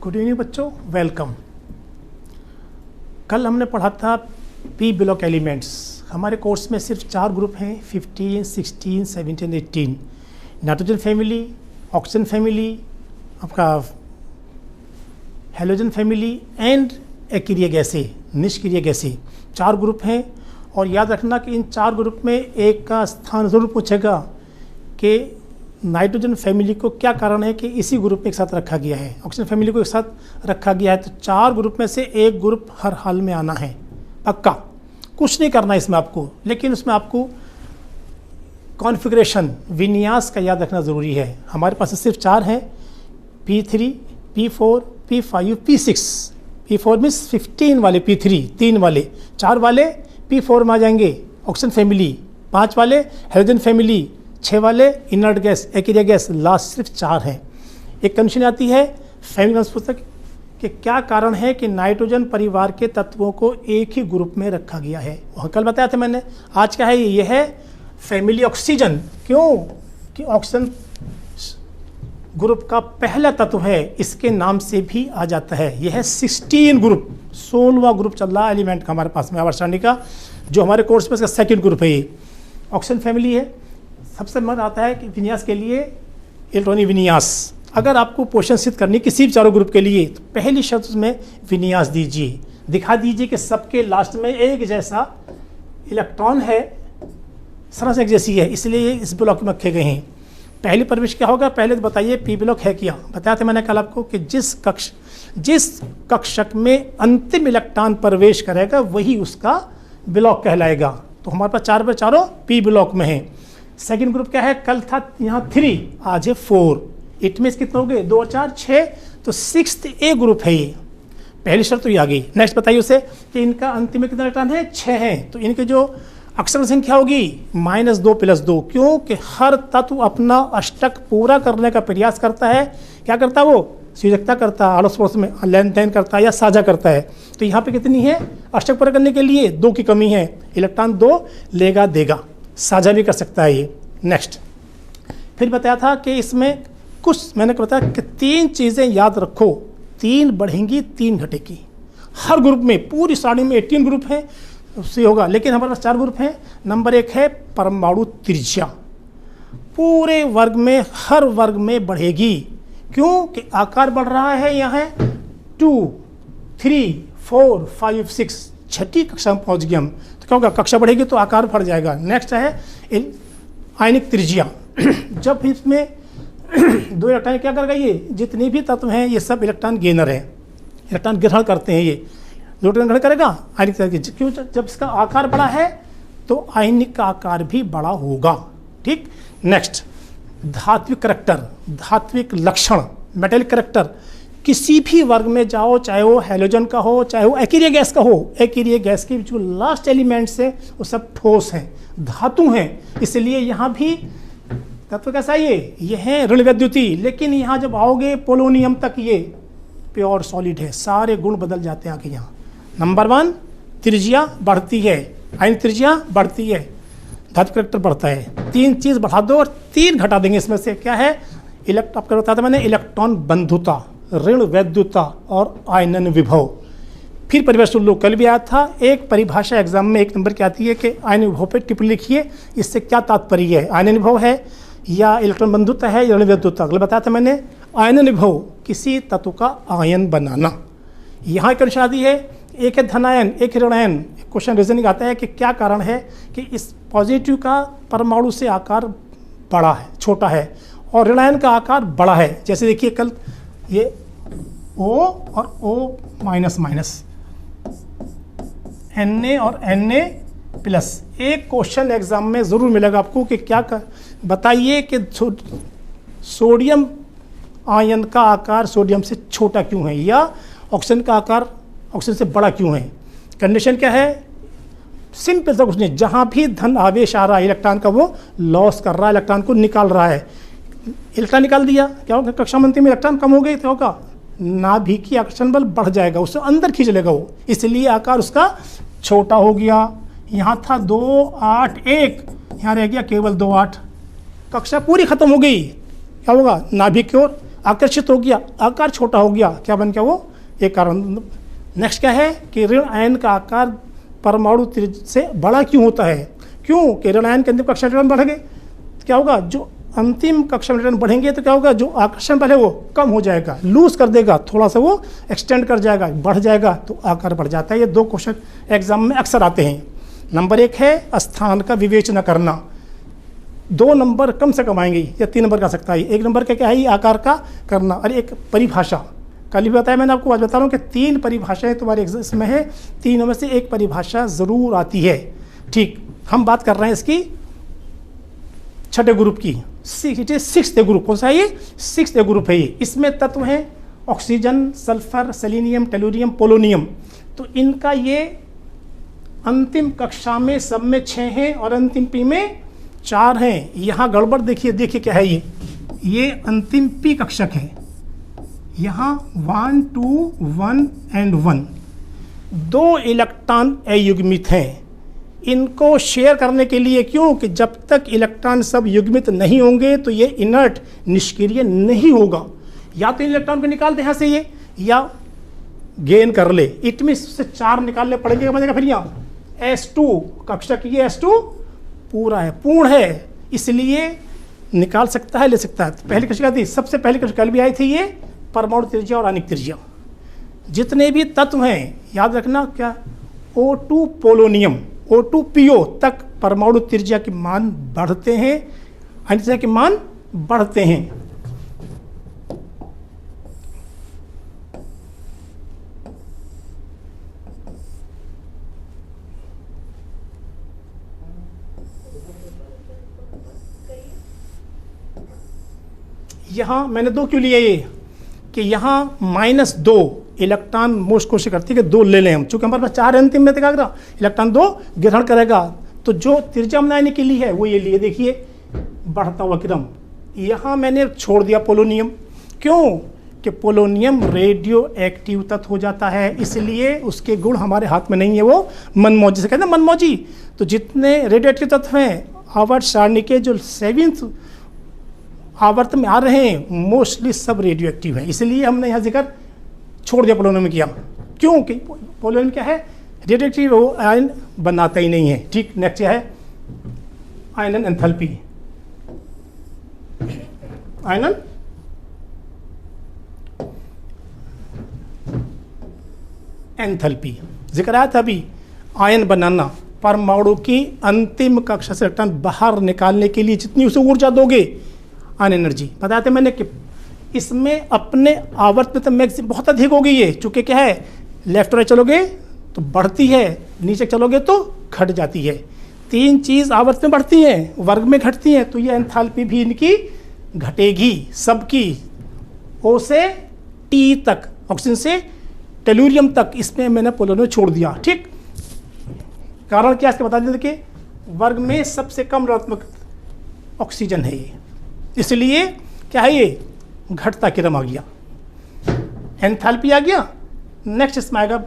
Good evening बच्चों, welcome. कल हमने पढ़ा था पी ब्लॉक एलिमेंट्स। हमारे कोर्स में सिर्फ 4 ग्रुप हैं, 15, 16, 17, 18। नाइट्रोजन फैमिली, ऑक्सीजन फैमिली, आपका हेलोजन फैमिली एंड अक्रिय गैसें, निष्क्रिय गैसें। 4 ग्रुप हैं और याद रखना कि इन 4 ग्रुप में एक का स्थान ज़रूर पूछेगा कि नाइट्रोजन फैमिली को क्या कारण है कि इसी ग्रुप में एक साथ रखा गया है, ऑक्सीजन फैमिली को एक साथ रखा गया है। तो 4 ग्रुप में से एक ग्रुप हर हाल में आना है, पक्का। कुछ नहीं करना इसमें आपको, लेकिन उसमें आपको कॉन्फ़िगरेशन, विन्यास का याद रखना ज़रूरी है। हमारे पास सिर्फ 4 हैं, P3, P4, P5, P6। P4 means 15 वाले, P3 3 वाले, 4 वाले P4 में आ जाएंगे ऑक्सीजन फैमिली, 5 वाले हाइड्रोजन फैमिली, 6 वाले इनर्ट गैस, अक्रिय गैस, लास्ट सिर्फ 4 हैं। एक कंडीशन आती है फैमिली पुस्तक कि क्या कारण है कि नाइट्रोजन परिवार के तत्वों को एक ही ग्रुप में रखा गया है। वहाँ कल बताया था मैंने। आज क्या है, ये है फैमिली ऑक्सीजन। क्यों कि ऑक्सीजन ग्रुप का पहला तत्व है, इसके नाम से भी आ जाता है। यह है 16 ग्रुप, 16वां ग्रुप चल रहा है एलिमेंट का हमारे पास में आवर्षणी का, जो हमारे कोर्स में इसका सेकेंड ग्रुप है। ये ऑक्सीजन फैमिली है। सबसे मत आता है कि विन्यास के लिए इलेक्ट्रॉनिक विन्यास। अगर आपको पोषण सिद्ध करनी किसी भी 4 ग्रुप के लिए, तो पहली शर्त में विन्यास दीजिए, दिखा दीजिए कि सबके लास्ट में एक जैसा इलेक्ट्रॉन है, सरस एक जैसी है, इसलिए इस ब्लॉक में रखे गए हैं। पहली प्रवेश क्या होगा, पहले तो बताइए पी ब्लॉक है क्या। बताया था मैंने कल आपको कि जिस कक्षक में अंतिम इलेक्ट्रॉन प्रवेश करेगा वही उसका ब्लॉक कहलाएगा। तो हमारे पास 4 पर चारों पी ब्लॉक में है। सेकेंड ग्रुप क्या है, कल था यहाँ 3, आज है 4। इट में कितने हो गए, 2 और 4 6, तो 6th ए ग्रुप है ये। पहली शर्त तो ये आ गई। नेक्स्ट बताइए उसे कि इनका अंतिम में कितना इलेक्ट्रॉन है, 6 हैं। तो इनके जो अक्षर संख्या होगी -2 + 2, क्योंकि हर तत्व अपना अष्टक पूरा करने का प्रयास करता है। क्या करता है वो, संयोजकता करता है, अड़ोस पड़ोस में लेन देन करता है या साझा करता है। तो यहाँ पे कितनी है, अष्टक पूरा करने के लिए 2 की कमी है। इलेक्ट्रॉन 2 लेगा देगा, साझा भी कर सकता है ये। नेक्स्ट फिर बताया था कि इसमें कुछ मैंने बताया कि 3 चीज़ें याद रखो, 3 बढ़ेंगी 3 घटेगी। हर ग्रुप में, पूरी सारणी में 18 ग्रुप हैं, उससे होगा, लेकिन हमारे पास 4 ग्रुप हैं। नंबर 1 है परमाणु त्रिज्या, पूरे वर्ग में, हर वर्ग में बढ़ेगी। क्यों कि आकार बढ़ रहा है। यहाँ है 2, 3, 4, 5, 6, 6ठी कक्षा में पहुँच गए हम। तो क्या होगा, कक्षा बढ़ेगी तो आकार बढ़ जाएगा। नेक्स्ट है आयनिक त्रिज्या। जब इसमें 2 इलेक्ट्रॉन क्या करेगा, ये जितने भी तत्व हैं ये सब इलेक्ट्रॉन गेनर है, इलेक्ट्रॉन ग्रहण करते हैं। ये जो इलेक्ट्रॉन ग्रहण करेगा आयनिक त्रिज्या, क्यों, जब इसका आकार बड़ा है तो आयनिक का आकार भी बड़ा होगा। ठीक। नेक्स्ट धात्विक करैक्टर, धात्विक लक्षण, मेटेलिक करैक्टर। किसी भी वर्ग में जाओ, चाहे वो हेलोजन का हो, चाहे वो अक्रिय गैस का हो, अक्रिय गैस के जो लास्ट एलिमेंट्स है वो सब ठोस हैं, धातु हैं। इसलिए यहाँ भी तत्व कैसा है, ये है ऋण वैद्युति। लेकिन यहाँ जब आओगे पोलोनियम तक, ये प्योर सॉलिड है, सारे गुण बदल जाते हैं आगे। यहाँ नंबर 1 त्रिज्या बढ़ती है, आयनिक त्रिज्या बढ़ती है, धातु करैक्टर बढ़ता है। 3 चीज़ बढ़ा दो और 3 घटा देंगे। इसमें से क्या है, आपको बताया था मैंने, इलेक्ट्रॉन बंधुता, ऋण वैद्युता और आयनन विभव। फिर परिभाषा सुन लो, कल भी आया था। एक परिभाषा एग्जाम में 1 नंबर की आती है कि आयनन विभव पे टिप्पणी लिखिए, इससे क्या तात्पर्य है, आयनन विभव है या इलेक्ट्रॉन बंधुता है या ऋण वैद्युता। कल बताया था मैंने, आयनन विभव किसी तत्व का आयन बनाना। यहाँ एक कंडीशन आती है, एक है धनायन, एक है ऋणायन। क्वेश्चन रीजनिंग आता है कि क्या कारण है कि इस पॉजिटिव का परमाणु से आकार बड़ा है, छोटा है, और ऋणायन का आकार बड़ा है। जैसे देखिए कल ये O और O-, Na और Na+। एक क्वेश्चन एग्जाम में ज़रूर मिलेगा आपको कि क्या बताइए कि सोडियम आयन का आकार सोडियम से छोटा क्यों है, या ऑक्सीजन का आकार ऑक्सीजन से बड़ा क्यों है। कंडीशन क्या है, सिंपल सा कुछ नहीं, जहाँ भी धन आवेश आ रहा है इलेक्ट्रॉन का वो लॉस कर रहा है, इलेक्ट्रॉन को निकाल रहा है। इलेक्ट्रॉन निकाल दिया, क्या होगा, कक्षा मंत्री में इलेक्ट्रॉन कम हो गई तो होगा, नाभिकीय आकर्षण बल बढ़ जाएगा, उससे अंदर खींच लेगा वो, इसलिए आकार उसका छोटा हो गया। यहाँ था 2, 8, 1, यहाँ रह गया केवल 2, 8, कक्षा पूरी खत्म हो गई। क्या होगा, नाभिक की ओर आकर्षित हो गया, आकार छोटा हो गया, क्या बन गया वो, एक कारण। नेक्स्ट क्या है कि ऋण आयन का आकार परमाणु त्रिज्या से बड़ा क्यों होता है? क्यों कि ऋण आयन के अंतिम कक्षा में इलेक्ट्रॉन बढ़ेंगे, क्या होगा, जो अंतिम कक्षा में इलेक्ट्रॉन बढ़ेंगे तो क्या होगा, जो आकर्षण पहले वो कम हो जाएगा, लूज कर देगा, थोड़ा सा वो एक्सटेंड कर जाएगा, बढ़ जाएगा तो आकार बढ़ जाता है। ये 2 क्वेश्चन एग्जाम में अक्सर आते हैं। नंबर 1 है स्थान का विवेचना करना, 2 नंबर कम से कम आएंगे या 3 नंबर का सकता है। 1 नंबर का क्या है, आकार का करना, और एक परिभाषा। कल भी बताया मैंने आपको, आज बता रहा हूँ कि 3 परिभाषाएं तुम्हारे एग्जाम में है, तीनों में से एक परिभाषा जरूर आती है। ठीक, हम बात कर रहे हैं इसकी छठे ग्रुप की, 6th ग्रुप। कौन सा है ये, 6th ग्रुप है ये। इसमें तत्व हैं oxygen, sulphur, selenium, tellurium, polonium. तो इनका ये अंतिम कक्षा में सब में 6 हैं और अंतिम पी में 4 हैं। यहाँ गड़बड़ देखिए, देखिए क्या है ये अंतिम पी कक्षक है। यहाँ 1 2 1 एंड 1 2 इलेक्ट्रॉन अयुग्मित हैं। इनको शेयर करने के लिए, क्यों कि जब तक इलेक्ट्रॉन सब युग्मित नहीं होंगे तो ये इनर्ट निष्क्रिय नहीं होगा। या तो इलेक्ट्रॉन को निकाल दे यहाँ से ये, या गेन कर ले। इट में से 4 निकालने पड़ेंगे, बनेगा फिर यहाँ S2 कक्षक, ये S2 पूरा है, पूर्ण है, इसलिए निकाल सकता है, ले सकता है। तो पहली कक्षिका थी, सबसे पहली कक्षिका कल भी आई थी, ये परमाणु त्रिज्या और आणविक त्रिज्या। जितने भी तत्व हैं याद रखना, क्या O2 पोलोनियम, O2 PO तक परमाणु त्रिज्या के मान बढ़ते हैं, आणविक त्रिज्या के मान बढ़ते हैं। यहाँ मैंने 2 क्यों लिए ये, कि यहाँ -2 इलेक्ट्रॉन मोस्ट कोशिश करती है कि 2 ले लें हम, चूंकि हमारे पास 4 अंतिम में तक इलेक्ट्रॉन 2 ग्रहण करेगा, तो जो त्रिज्या बनाने के लिए है वो ये लिए, देखिए बढ़ता हुआ क्रम। यहाँ मैंने छोड़ दिया पोलोनियम, क्यों कि पोलोनियम रेडियो एक्टिव तत्व हो जाता है, इसलिए उसके गुण हमारे हाथ में नहीं है, वो मनमौजी से कहते हैं, मनमौजी। तो जितने रेडियो एक्टिव तत्व हैं आवर्त सारणी के जो 7th आवर्त में आ रहे हैं, मोस्टली सब रेडियो एक्टिव है, इसलिए हमने यहाँ जिक्र छोड़ दिया, पोलोनियम किया। क्यों कि पोलोनियम क्या है, रेडियो एक्टिव, वो आयन बनाता ही नहीं है। ठीक, नेक्स्ट है आयनन एंथैल्पी। आयनन एंथैल्पी जिक्र आया था अभी, आयन बनाना, परमाणु की अंतिम कक्षा से इलेक्ट्रॉन बाहर निकालने के लिए जितनी उसे ऊर्जा दोगे, आयन एनर्जी। बताते मैंने कि इसमें अपने आवर्त में तो मैक्सिमम बहुत अधिक हो गई है, चूंकि क्या है, लेफ्ट राइट चलोगे तो बढ़ती है, नीचे चलोगे तो घट जाती है। 3 चीज़ आवर्त में बढ़ती हैं, वर्ग में घटती हैं, तो ये एंथैल्पी भी इनकी घटेगी सबकी। O से T तक, ऑक्सीजन से टेलुरियम तक, इसमें मैंने पोलोनियम छोड़ दिया। ठीक, कारण क्या, इसके बता दें कि वर्ग में सबसे कम ऋणात्मक ऑक्सीजन है ये, इसलिए क्या है, ये घटता क्रम आ गया, एंथैल्पी आ गया। नेक्स्ट इसमें आएगा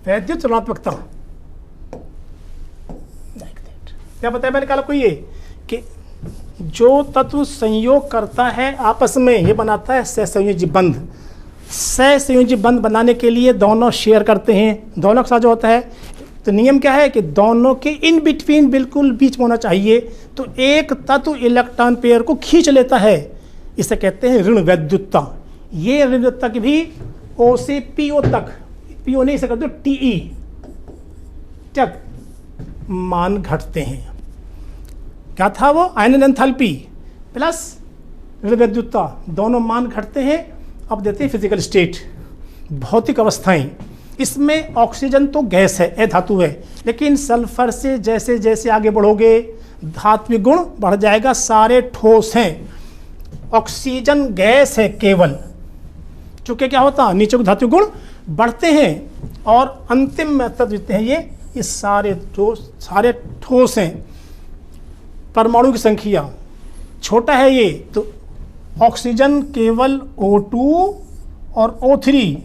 वैद्युत ऋणात्मकता। क्या बताया मैंने कल आपको, ये कि जो तत्व संयोग करता है आपस में, ये बनाता है सहसंयोजी बंध। सहसंयोजी बंध बनाने के लिए दोनों शेयर करते हैं, दोनों के साथ जो होता है, तो नियम क्या है कि दोनों के इन बिटवीन बिल्कुल बीच में होना चाहिए। तो एक तत्व इलेक्ट्रॉन पेयर को खींच लेता है, इसे कहते हैं ऋण वैद्युतता। ये ऋण वैद्युतता की भी O से PO तक, PO नहीं सकते तो TE तक मान घटते हैं। क्या था वो, आयनन एंथैल्पी प्लस ऋण वैद्युतता, दोनों मान घटते हैं। अब देते हैं फिजिकल स्टेट, भौतिक अवस्थाएं। इसमें ऑक्सीजन तो गैस है, अधातु है, लेकिन सल्फर से जैसे जैसे आगे बढ़ोगे धात्विक गुण बढ़ जाएगा, सारे ठोस हैं। ऑक्सीजन गैस है केवल, चूंकि क्या होता है नीचे को धात्विक गुण बढ़ते हैं, और अंतिम में तत्व जितने हैं ये ये सारे ठोस हैं। परमाणु की संख्या छोटा है ये, तो ऑक्सीजन केवल O2 और O3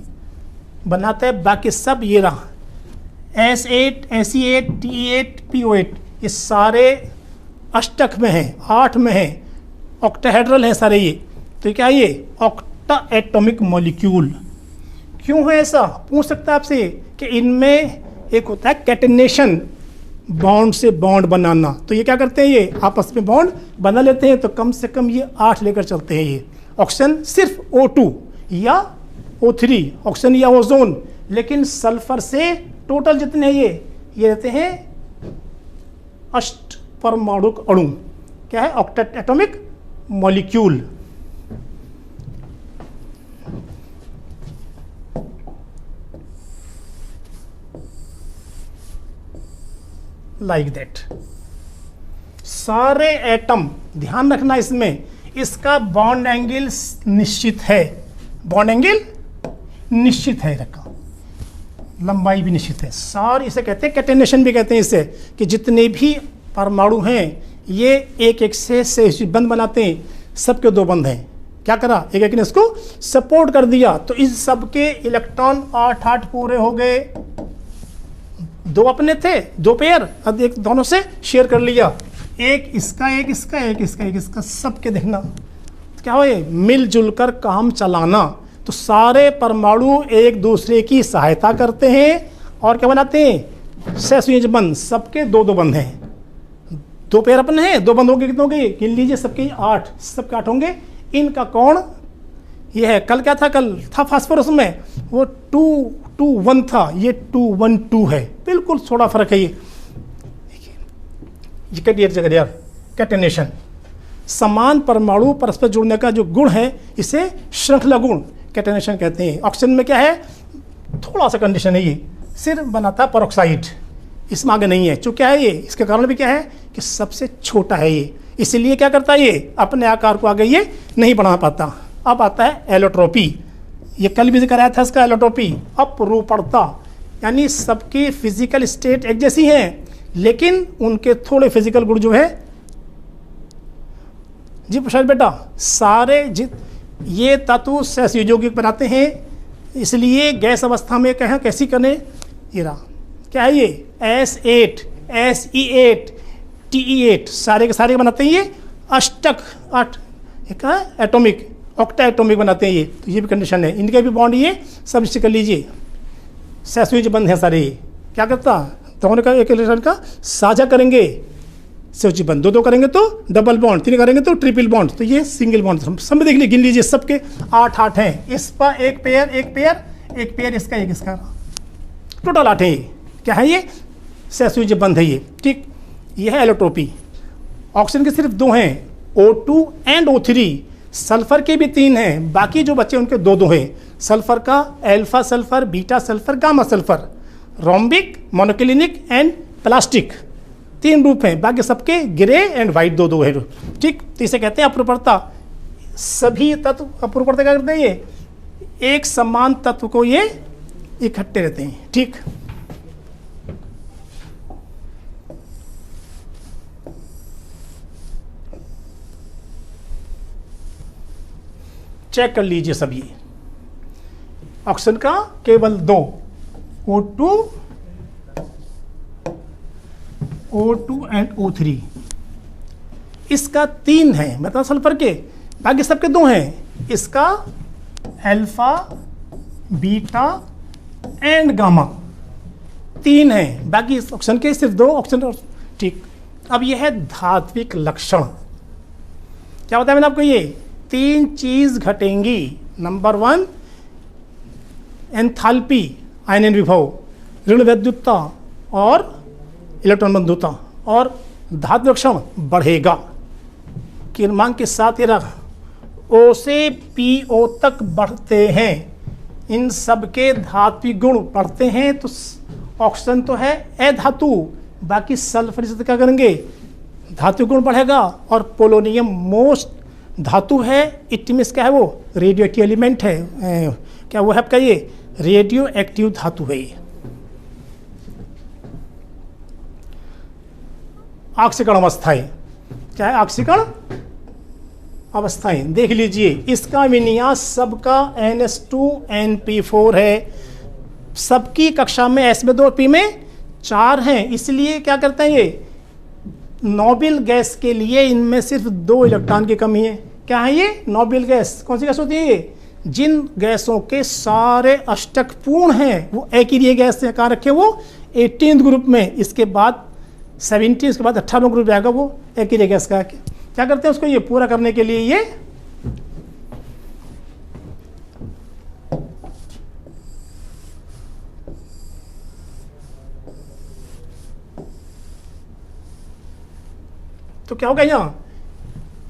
बनाता है, बाकी सब ये रहा S8, Se8, Te8, PO8, ये सारे अष्टक में हैं, 8 में हैं, ऑक्टाहेड्रल है सारे ये। तो क्या ये ऑक्टा एटॉमिक मॉलिक्यूल। क्यों है ऐसा पूछ सकता है आपसे कि इनमें एक होता है कैटेनेशन, बॉन्ड से बॉन्ड बनाना। तो ये क्या करते हैं, ये आपस में बॉन्ड बना लेते हैं, तो कम से कम ये 8 लेकर चलते हैं। ये ऑक्सीजन सिर्फ O2 या O3, ऑक्सीजन या ओजोन, लेकिन सल्फर से टोटल जितने ये रहते हैं अष्ट परमाणुक अणु। क्या है, octet atomic molecule. Like that सारे एटम, ध्यान रखना इसमें, इसका बॉन्ड एंगल निश्चित है, बॉन्ड एंगल निश्चित है, रखा लंबाई भी निश्चित है। सारे इसे कहते हैं कैटेनेशन भी कहते हैं इसे, कि जितने भी परमाणु हैं ये एक एक से बंध बनाते हैं, सबके 2 बंध हैं। क्या करा, एक एक ने इसको सपोर्ट कर दिया, तो इस सब के इलेक्ट्रॉन 8 पूरे हो गए। 2 अपने थे, 2 पेयर, अब एक दोनों से शेयर कर लिया, एक इसका एक इसका एक इसका एक इसका, सबके देखना तो क्या हो, ये मिलजुल कर काम चलाना। तो सारे परमाणु एक दूसरे की सहायता करते हैं और क्या बनाते हैं, सहसंयोजक बंध। सबके 2 बंध हैं, 2 पेयर अपने हैं, 2 बंध होंगे, कितने होंगे गिन लीजिए, सबके 8, सबके 8 होंगे। इनका कोण ये है, कल क्या था, कल था फास्फोरस में वो 2-2-1 था, ये 2-1-2 है, बिल्कुल थोड़ा फर्क है। ये जगह यार कैटेनेशन, समान परमाणु परस्पर जुड़ने का जो गुण है इसे श्रृंखला गुण कैटेनेशन कहते हैं। ऑक्सीजन में क्या है, थोड़ा सा कंडीशन है, ये सिर्फ बनाता है पेरोक्साइड, इसमें आगे नहीं है। चूँकि क्या है ये, इसके कारण भी क्या है कि सबसे छोटा है ये, इसलिए क्या करता है ये अपने आकार को आगे ये नहीं बढ़ा पाता। अब आता है एलोट्रोपी, ये कल भी कराया था इसका, एलोट्रोपी अपरूपणता, यानी सबकी फिजिकल स्टेट एक जैसी है, लेकिन उनके थोड़े फिजिकल गुण जो है, जी प्रसाद बेटा, सारे ये तत्व सहसंयोजक बनाते हैं, इसलिए गैस अवस्था में कहें कैसी करें, ये रहा क्या है ये S8, Se8, Te8, सारे के सारे बनाते हैं ये अष्टक 8, एक है एटॉमिक, ऑक्टा एटॉमिक बनाते हैं ये। तो ये भी कंडीशन है, इनके भी बॉन्ड ये सब इससे कर लीजिए, सहसंयोजक बंध है सारे। क्या करता, दोनों का एक इलेक्ट्रॉन का साझा करेंगे, सहसंयोजक बंध 2 करेंगे तो डबल बॉन्ड, 3 करेंगे तो ट्रिपल बॉन्ड, तो ये सिंगल बॉन्ड। सब में देख लीजिए, गिन लीजिए, सबके 8 हैं। इस पर एक पेयर इसका एक इसका, टोटल 8 है। क्या है ये, सहसंयोजक बंध है ये, ठीक। ये है एलोट्रोपी। ऑक्सीजन के सिर्फ 2 हैं, O2 एंड O3, सल्फर के भी 3 हैं, बाकी जो बच्चे उनके 2 हैं। सल्फर का alpha sulphur, beta sulphur, gamma sulphur, rhombic, monoclinic and plastic, 3 रूप हैं, बाकी सबके ग्रे एंड वाइट 2 है, ठीक। तो इसे कहते हैं अपरूपणता। सभी तत्व अपरूपणता क्या करते हैं, ये एक समान तत्व को ये इकट्ठे रहते हैं, ठीक। चेक कर लीजिए सभी, ऑक्सीजन का केवल 2, O2 एंड O3, इसका 3 है, मतलब सल्फर के, बाकी सबके 2 हैं। इसका अल्फा, बीटा एंड गामा 3 है, बाकी ऑक्सीजन के सिर्फ 2 ऑक्सीजन, ठीक। अब यह है धात्विक लक्षण। क्या बताया मैंने आपको, ये 3 चीज घटेंगी। नंबर 1 एंथैल्पी, आयनन विभव, ऋण वैद्युतता और इलेक्ट्रॉन बंधुता, और धात्विक लक्षण बढ़ेगा। क्रमांक के साथ ये रहा, O से PO तक बढ़ते हैं, इन सब के धात्विक गुण बढ़ते हैं। तो ऑक्सीजन तो है अधातु, बाकी सल्फर से क्या करेंगे, धात्विक गुण बढ़ेगा। और पोलोनियम मोस्ट धातु है, इट मीन्स क्या है, वो रेडियो एक्टिव एलिमेंट है, क्या वो है आपका, ये रेडियो एक्टिव धातु है ये। ऑक्सीकरण अवस्थाएं। क्या है? ऑक्सीकरण अवस्थाएं। देख लीजिए, इसका विन्यास सबका NH2NP4 है। सबकी कक्षा में S में 2 P में 4 हैं। इसलिए क्या करते हैं ये नोबेल गैस के लिए इनमें सिर्फ 2 इलेक्ट्रॉन की कमी है। क्या है ये? Noble gas. कौन सी गैस होती है ये? जिन गैसों के सारे अष्टक पूर्ण हैं वो अकेरिय गैस से कहाँ रखे? वो 18th ग्रुप में। इसके बाद 70, इसके बाद 18वां ग्रुप आएगा वो अकेरिय गैस का। क्या करते हैं उसको ये पूरा करने के लिए ये तो क्या होगा यहाँ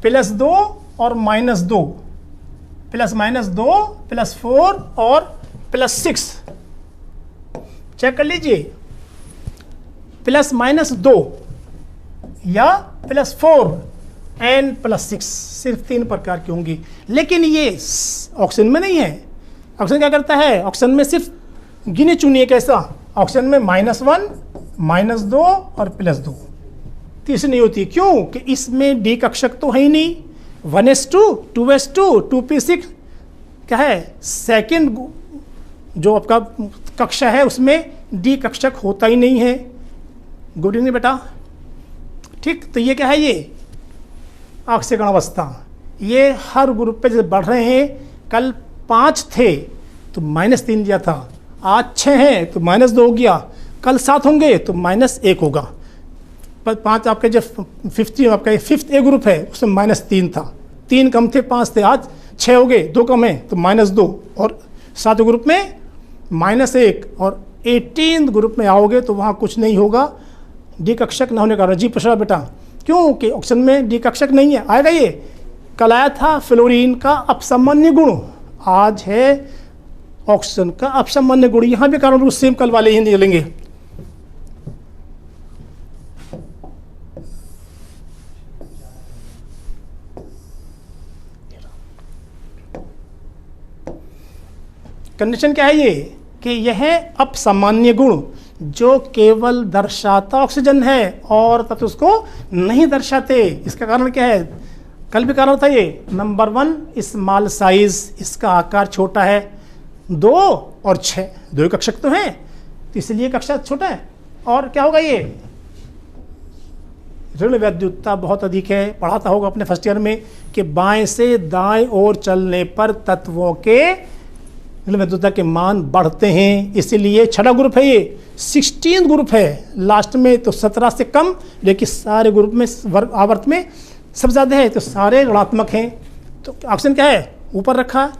+2 और -2 +-2 +4 और +6। चेक कर लीजिए, +-2 या +4 N +6 सिर्फ 3 प्रकार की होंगी। लेकिन ये ऑक्सीजन में नहीं है। ऑक्सीजन क्या करता है? ऑक्सीजन में सिर्फ गिने चुनिए कैसा? ऑक्सीजन में -1 -2 और +2, तीसरी नहीं होती। क्यों? कि इसमें डी कक्षक तो है ही नहीं। 1s2 2s2 2p6 क्या है? सेकंड जो आपका कक्षा है उसमें डी कक्षक होता ही नहीं है। गुड इवनिंग बेटा। ठीक, तो ये क्या है? ये ऑक्सीकरण अवस्था। ये हर ग्रुप पे जैसे बढ़ रहे हैं। कल 5 थे तो -3 दिया था, आज 6 हैं तो -2 हो गया, कल 7 होंगे तो -1 होगा। 5 आपके जो 50 आपका 5th A ग्रुप है उसमें -3 था, 3 कम थे 5 थे, आज 6 हो गए, 2 कम है तो -2। और 7 ग्रुप में -1 और 18th ग्रुप में आओगे तो वहाँ कुछ नहीं होगा डी कक्षक न होने का। जी प्रसाद बेटा, क्योंकि ऑक्सीजन में डी कक्षक नहीं है। आएगा ये। कल आया था फ्लोरीन का अपसामान्य गुण, आज है ऑक्सीजन का अपसामान्य गुण। यहाँ भी कारण रूप सेम कल वाले ही निकलेंगे। कंडीशन क्या है ये? कि यह अपसामान्य गुण जो केवल दर्शाता ऑक्सीजन है और तथा उसको नहीं दर्शाते। इसका कारण क्या है? कल भी कारण था ये। नंबर 1 स्मॉल साइज, इसका आकार छोटा है। 2 और 6 2 कक्षक तो हैं तो इसलिए कक्षा छोटा है। और क्या होगा ये? ऋण वैद्युतता बहुत अधिक है। पढ़ाता होगा अपने फर्स्ट ईयर में कि बाएं से दाएं ओर चलने पर तत्वों के ऋण वैद्युतता के मान बढ़ते हैं। इसीलिए 6वां ग्रुप है ये। 16th ग्रुप है लास्ट में तो 17 से कम, लेकिन सारे ग्रुप में आवर्त में सब ज़्यादा है तो सारे ऋणात्मक हैं। तो ऑक्सीजन क्या है? ऊपर रखा,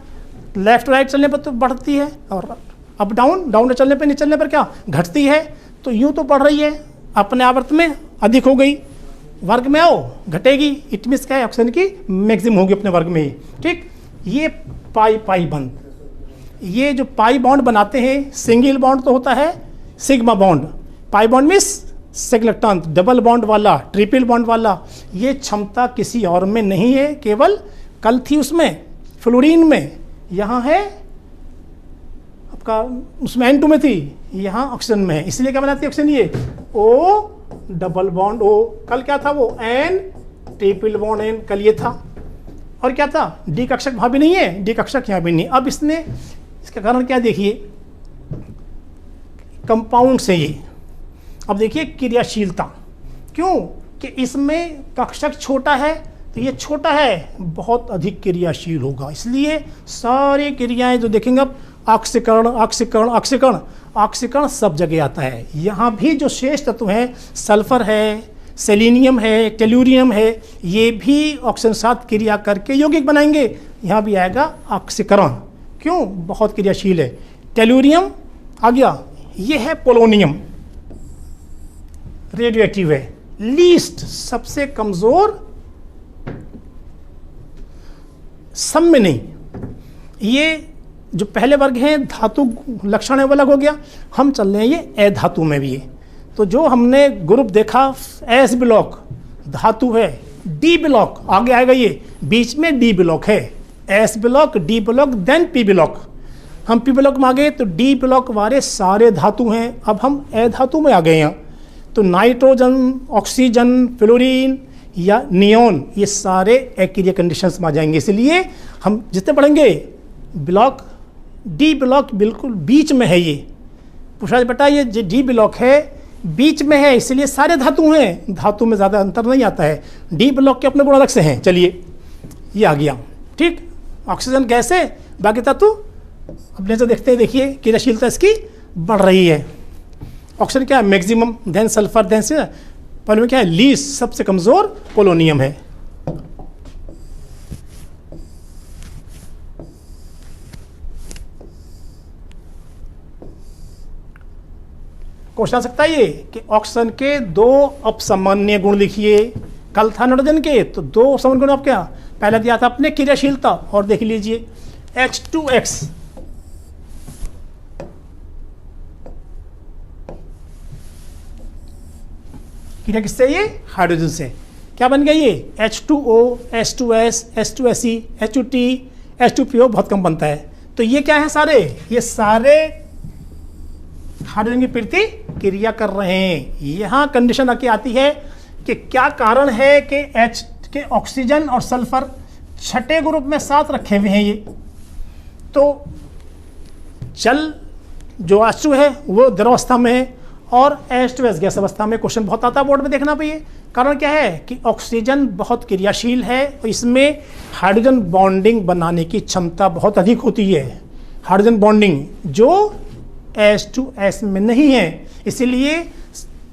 लेफ्ट राइट चलने पर तो बढ़ती है और अप डाउन डाउन चलने पर नहीं चलने पर क्या घटती है। तो यूँ तो बढ़ रही है, अपने आवर्त में अधिक हो गई, वर्ग में आओ घटेगी। इट मीन्स क्या है? ऑक्सीजन की मैक्सिमम होगी अपने वर्ग में ही। ठीक, ये पाई बंद, ये जो पाई बॉन्ड बनाते हैं, सिंगल बॉन्ड तो होता है sigma bond, pi bond means सेकेलेक्ट्रॉन, डबल बॉन्ड वाला, ट्रिपल बॉन्ड वाला। ये क्षमता किसी और में नहीं है, केवल कल थी उसमें फ्लोरीन में, यहाँ है आपका उसमें N2 में थी, यहाँ ऑक्सीजन में है। इसलिए क्या बनाती है ऑक्सीजन? ये O डबल बॉन्ड O। कल क्या था वो? N ट्रिपल बॉन्ड N, कल ये था। और क्या था? डी कक्षक वहाँ भी नहीं है, डी कक्षक यहाँ भी नहीं। अब इसने इसका कारण क्या देखिए? कंपाउंड से ये। अब देखिए क्रियाशीलता। क्यों? कि इसमें कक्षक छोटा है तो ये छोटा है, बहुत अधिक क्रियाशील होगा। इसलिए सारी क्रियाएं जो देखेंगे अब ऑक्सीकरण ऑक्सीकरण ऑक्सीकरण ऑक्सीकरण सब जगह आता है। यहाँ भी जो शेष तत्व हैं, सल्फर है, सेलेनियम है, टेलुरियम है, ये भी ऑक्सीजन साथ क्रिया करके यौगिक बनाएंगे। यहाँ भी आएगा ऑक्सीकरण। क्यों? बहुत क्रियाशील है। टेलुरियम आ गया, ये है पोलोनियम, रेडियो एक्टिव है, लीस्ट सबसे कमजोर, सब में नहीं। ये जो पहले वर्ग हैं धातु लक्षण है वो अलग हो गया, हम चल रहे हैं ये अधातु में भी है। तो जो हमने ग्रुप देखा एस ब्लॉक धातु है, डी ब्लॉक आगे आएगा, ये बीच में डी ब्लॉक है, S block D block then P block. हम पी ब्लॉक में आ गए तो डी ब्लॉक वाले सारे धातु हैं। अब हम अधातु में आ गए हैं तो नाइट्रोजन, ऑक्सीजन, फ्लोरीन या नियोन, ये सारे एक्रिया कंडीशंस में आ जाएंगे। इसलिए हम जितने पढ़ेंगे, ब्लॉक डी ब्लॉक बिल्कुल बीच में है। ये पूछा बेटा ये जो डी ब्लॉक है बीच में है, इसलिए सारे धातु हैं, धातु में ज़्यादा अंतर नहीं आता है। डी ब्लॉक के अपने गुण अलग से हैं। चलिए ये आ गया, ठीक। ऑक्सीजन गैस है, बाकी धातु अपने से देखते हैं। देखिए क्रियाशीलता इसकी बढ़ रही है। ऑक्सीजन क्या है? मैक्सिमम, देन सल्फर, देन से पहले में क्या है? लीस्ट, सबसे कमज़ोर पोलोनियम है। क्वेश्चन आ सकता है ये कि ऑक्सीजन के 2 अपसामान्य गुण लिखिए। कल था नाइट्रोजन के, तो 2 अपसामान्य गुण आप क्या पहले दिया था अपने क्रियाशीलता, और देख लीजिए H2X क्रिया किससे? ये हाइड्रोजन से। क्या बन गया ये? H2O, H2S, H2Se, H2T, H2PO बहुत कम बनता है। तो ये क्या है? सारे ये सारे हाइड्रोजन की प्रति क्रिया कर रहे हैं। यहाँ कंडीशन आके आती है कि क्या कारण है कि H के ऑक्सीजन और सल्फर छठे ग्रुप में साथ रखे हुए हैं। ये तो जल जो H2 है वो द्रवावस्था में है और H2S गैस अवस्था में। क्वेश्चन बहुत आता है बोर्ड में, देखना पे। कारण क्या है कि ऑक्सीजन बहुत क्रियाशील है और इसमें हाइड्रोजन बॉन्डिंग बनाने की क्षमता बहुत अधिक होती है। हाइड्रोजन बॉन्डिंग जो H2S में नहीं है, इसीलिए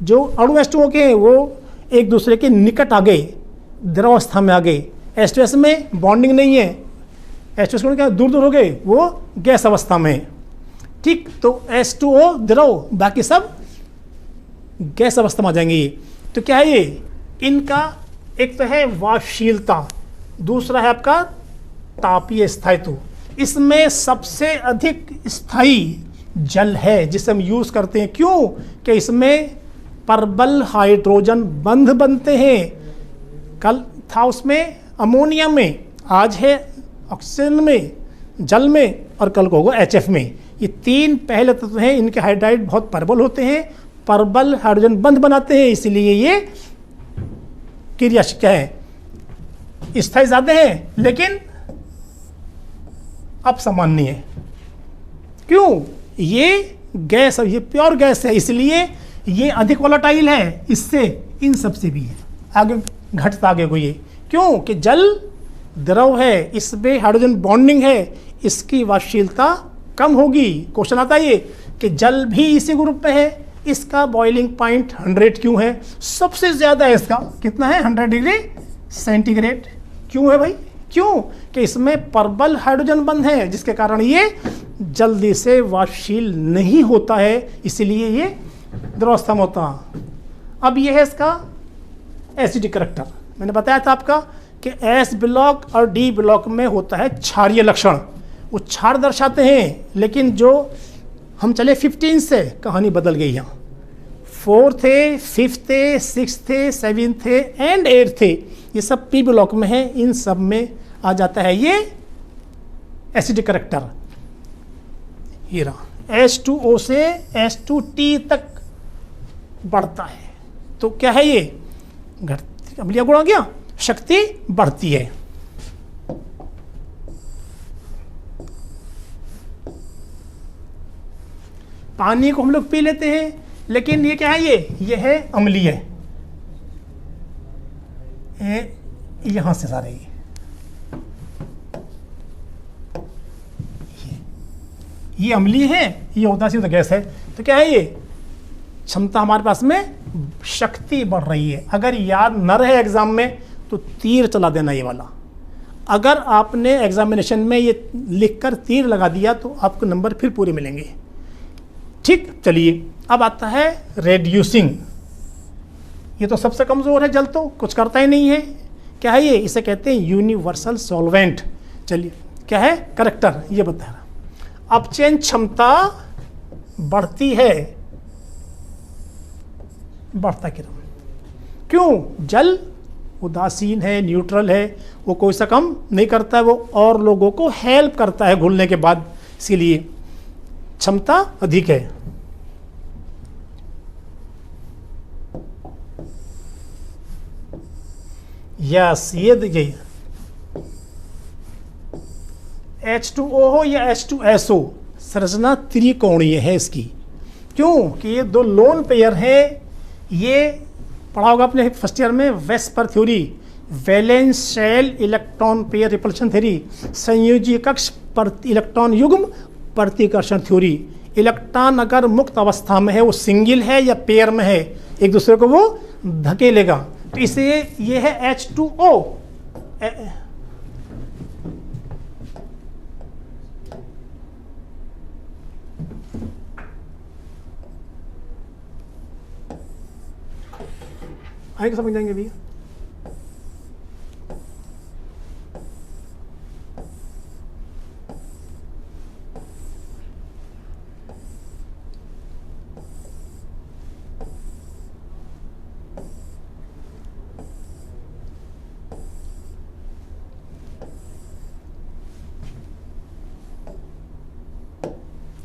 जो अणु H2O के हैं वो एक दूसरे के निकट आ गए, द्रवावस्था में आ गए। H2S में बॉन्डिंग नहीं है, H2S क्या दूर दूर हो गए, वो गैस अवस्था में है, ठीक। तो H2O द्रव, बाकी सब गैस अवस्था में आ जाएंगे। ये तो क्या है? ये इनका एक तो है वाष्पशीलता, दूसरा है आपका तापीय स्थायित्व। इसमें सबसे अधिक स्थायी जल है जिसे हम यूज करते हैं। क्यों? कि इसमें परबल हाइड्रोजन बंध बनते हैं। कल था उसमें अमोनिया में, आज है ऑक्सीजन में, जल में, और कल को होगा HF में। ये 3 पहले तत्व हैं, इनके हाइड्राइड बहुत परबल होते हैं, परबल हाइड्रोजन बंध बनाते हैं, इसलिए ये क्रिया क्या है? स्थायी ज़्यादा है लेकिन अपसामान्य है। क्यों? ये गैस, ये प्योर गैस है, इसलिए ये अधिक वोलेटाइल है इससे, इन सब से भी है। आगे घटता आगे को ये, क्यों? कि जल द्रव है, इसमें हाइड्रोजन बॉन्डिंग है, इसकी वाष्पशीलता कम होगी। क्वेश्चन आता है ये कि जल भी इसी ग्रुप में है, इसका बॉइलिंग पॉइंट 100 क्यों है? सबसे ज़्यादा है इसका, कितना है? 100 डिग्री सेंटीग्रेड। क्यों है भाई? क्यों? कि इसमें परबल हाइड्रोजन बंध है, जिसके कारण ये जल्दी से वाष्पशील नहीं होता है, इसलिए ये द्रवावस्था में होता है। अब ये है इसका एसिडिक करैक्टर। मैंने बताया था आपका कि S ब्लॉक और D ब्लॉक में होता है क्षारीय लक्षण, वो क्षार दर्शाते हैं। लेकिन जो हम चले 15 से, कहानी बदल गई। यहाँ 4 थे, 5 थे, 6 थे, 7 थे एंड 8 थे, ये सब P ब्लॉक में है। इन सब में आ जाता है ये एसिडिक करैक्टर। ये रहा H2O से H2T तक बढ़ता है। तो क्या है ये? घटती, अम्लीय गुण आ गया, शक्ति बढ़ती है। पानी को हम लोग पी लेते हैं, लेकिन ये क्या है? ये है अम्लीय। यहां से सारे ये अम्लीय है, ये उदासीन गैस है। तो क्या है? ये क्षमता हमारे पास में शक्ति बढ़ रही है। अगर याद न रहे एग्जाम में तो तीर चला देना ये वाला। अगर आपने एग्जामिनेशन में ये लिखकर तीर लगा दिया तो आपको नंबर फिर पूरे मिलेंगे, ठीक। चलिए अब आता है रेड्यूसिंग। ये तो सबसे कमज़ोर है, जल तो कुछ करता ही नहीं है। क्या है ये? इसे कहते हैं यूनिवर्सल सॉल्वेंट। चलिए क्या है? करैक्टर ये बता रहा। अपचयन क्षमता बढ़ती है, बढ़ता क्रम। क्यों? जल उदासीन है, न्यूट्रल है, वो कोई सा कम नहीं करता है, वो और लोगों को हेल्प करता है घुलने के बाद, इसीलिए क्षमता अधिक है। यस, ये देखिए H2O हो या H2SO, संरचना त्रिकोणीय है इसकी। क्यों? कि ये दो लोन पेयर हैं। ये पढ़ा होगा आपने फर्स्ट ईयर में, VSEPR theory, valence shell electron pair repulsion theory, संयोजी कक्ष इलेक्ट्रॉन युग्म प्रतिकर्षण थ्योरी। इलेक्ट्रॉन अगर मुक्त अवस्था में है, वो सिंगल है या पेयर में है, एक दूसरे को वो धकेलेगा। तो इसलिए ये है H2O। आएंगे, समझ जाएंगे भैया।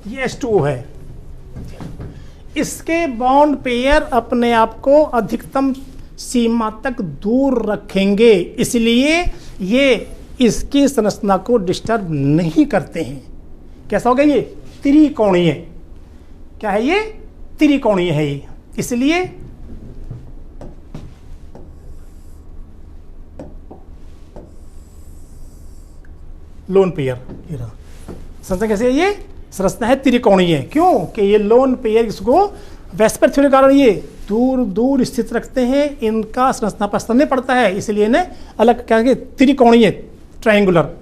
ये H2O है। इसके बॉन्ड पेयर अपने आप को अधिकतम सीमा तक दूर रखेंगे, इसलिए ये इसकी संरचना को डिस्टर्ब नहीं करते हैं। कैसा हो गया ये? त्रिकोणीय। क्या है ये? त्रिकोणीय है ये। इसलिए लोन पेयर, संरचना कैसे है ये? संरचना है त्रिकोणीय। क्यों? कि ये लोन पेयर इसको वेस्पर थ्योरी के कारण ये दूर दूर स्थित रखते हैं, इनका संरचना पर असर नहीं पड़ता है, इसलिए इन्हें अलग क्या कहेंगे? त्रिकोणीय, ट्रायंगुलर।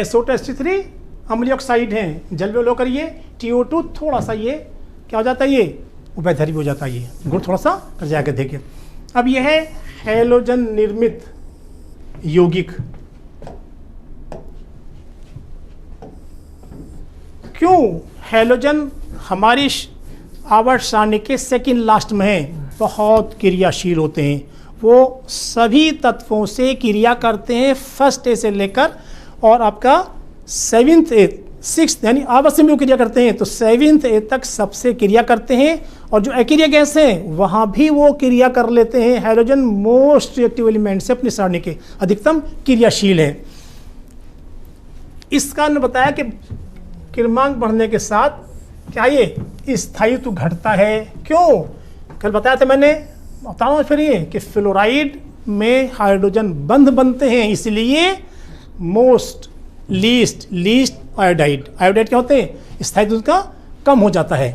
SO2H3 अम्लीय ऑक्साइड हैं, जल में लो करिए, TO2 थोड़ा सा ये क्या हो जाता है? ये उभयधारी हो जाता है, ये गुण थोड़ा सा कर जाके देखिए। अब ये है हैलोजन निर्मित यौगिक। क्यों? हैलोजन हमारी आवर्त सारणी के सेकंड लास्ट में है, बहुत क्रियाशील होते हैं। वो सभी तत्वों से क्रिया करते हैं, फर्स्ट ए से लेकर और आपका 7th ए 6th यानी आवर्त में क्रिया करते हैं, तो 7th ए तक सबसे क्रिया करते हैं। और जो अक्रिय गैस हैं वहाँ भी वो क्रिया कर लेते हैं। हाइड्रोजन मोस्ट रिएक्टिव एलिमेंट से अपनी सारणी के अधिकतम क्रियाशील है। इस कारण बताया कि क्रमांक बढ़ने के साथ क्या ये स्थायित्व घटता है। क्यों? कल बताया था मैंने, बताऊँ फिर ये कि फ्लोराइड में हाइड्रोजन बंध बनते हैं, इसलिए मोस्ट लीस्ट आयोडाइड क्या होते हैं? स्थायित्व का कम हो जाता है।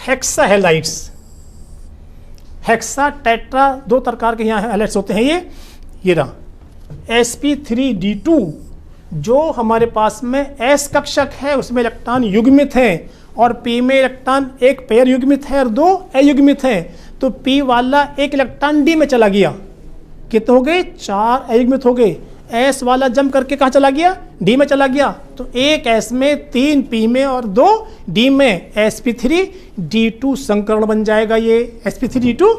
हेक्सा हैलाइड्स, हेक्सा टेट्रा दो प्रकार के यहाँ हैलाइड्स होते हैं। ये रहा sp3d2 जो हमारे पास में s कक्षक है, उसमें इलेक्ट्रॉन युग्मित हैं और p में इलेक्ट्रॉन एक पेयर युग्मित है और 2 अयुग्मित हैं। तो p वाला एक इलेक्ट्रॉन d में चला गया, कितने हो गए? 4 अयुग्मित हो गए। S वाला जम करके कहाँ चला गया? D में चला गया। तो एक S में 3 P में और 2 D में sp3d2 संकरण बन जाएगा। ये sp3d2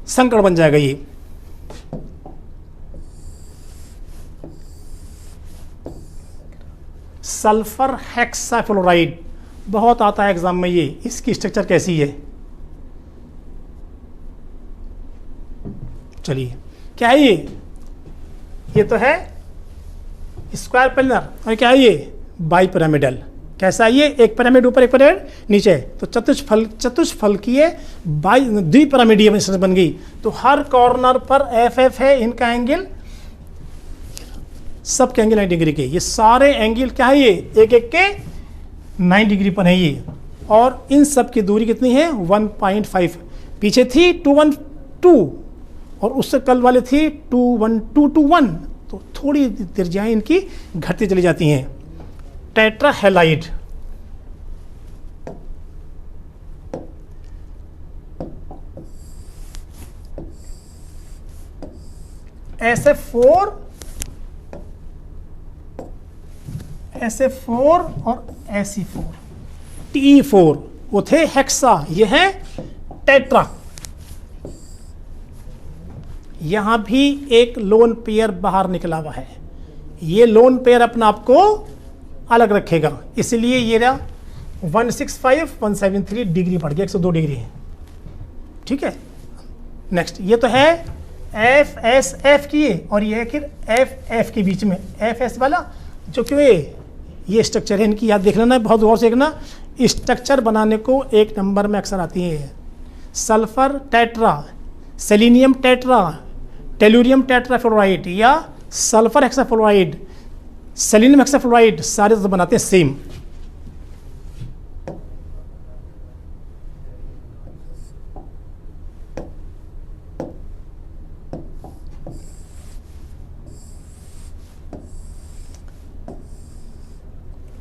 संकरण बन जाएगा। ये सल्फर हेक्साफ्लोराइड बहुत आता है एग्जाम में। ये इसकी स्ट्रक्चर कैसी है? चलिए, क्या है ये तो है स्क्वायर पिलर, और क्या है ये? Bi pyramidal. कैसा है ये? एक पिरामिड ऊपर एक पिरामिड नीचे, तो चतुष्फलकीय द्विपिरामिडीय बन गई। तो हर कॉर्नर पर FF है, इनका एंगल सबके एंगल 90 डिग्री के। ये सारे एंगल क्या है? ये एक एक के 9 डिग्री पर है ये। और इन सब की दूरी कितनी है? 1.5। पीछे थी 212 और उससे कल वाले थी 21221, तो थोड़ी त्रिज्याएं इनकी घटती चली जाती हैं। टेट्राहेलाइड, SF4 और SE4, TE4 वो थे हेक्सा, ये है टेट्रा। यहां भी एक लोन पेयर बाहर निकला हुआ है, ये लोन पेयर अपना आप को अलग रखेगा, इसलिए ये रहा 165 173 डिग्री बढ़ गया, 102 डिग्री है। ठीक है, नेक्स्ट ये तो है एफ एस एफ की है, और ये है फिर एफ एफ के बीच में एफ एस वाला जो कि ये स्ट्रक्चर है, इनकी याद देख लेना, बहुत गौर से देखना। स्ट्रक्चर बनाने को एक नंबर में अक्सर आती है sulphur tetra, selenium tetra, tellurium tetrafluoride या सल्फर हेक्साफ्लोराइड, सेलेनियम हेक्साफ्लोराइड, सारे तो बनाते हैं सेम।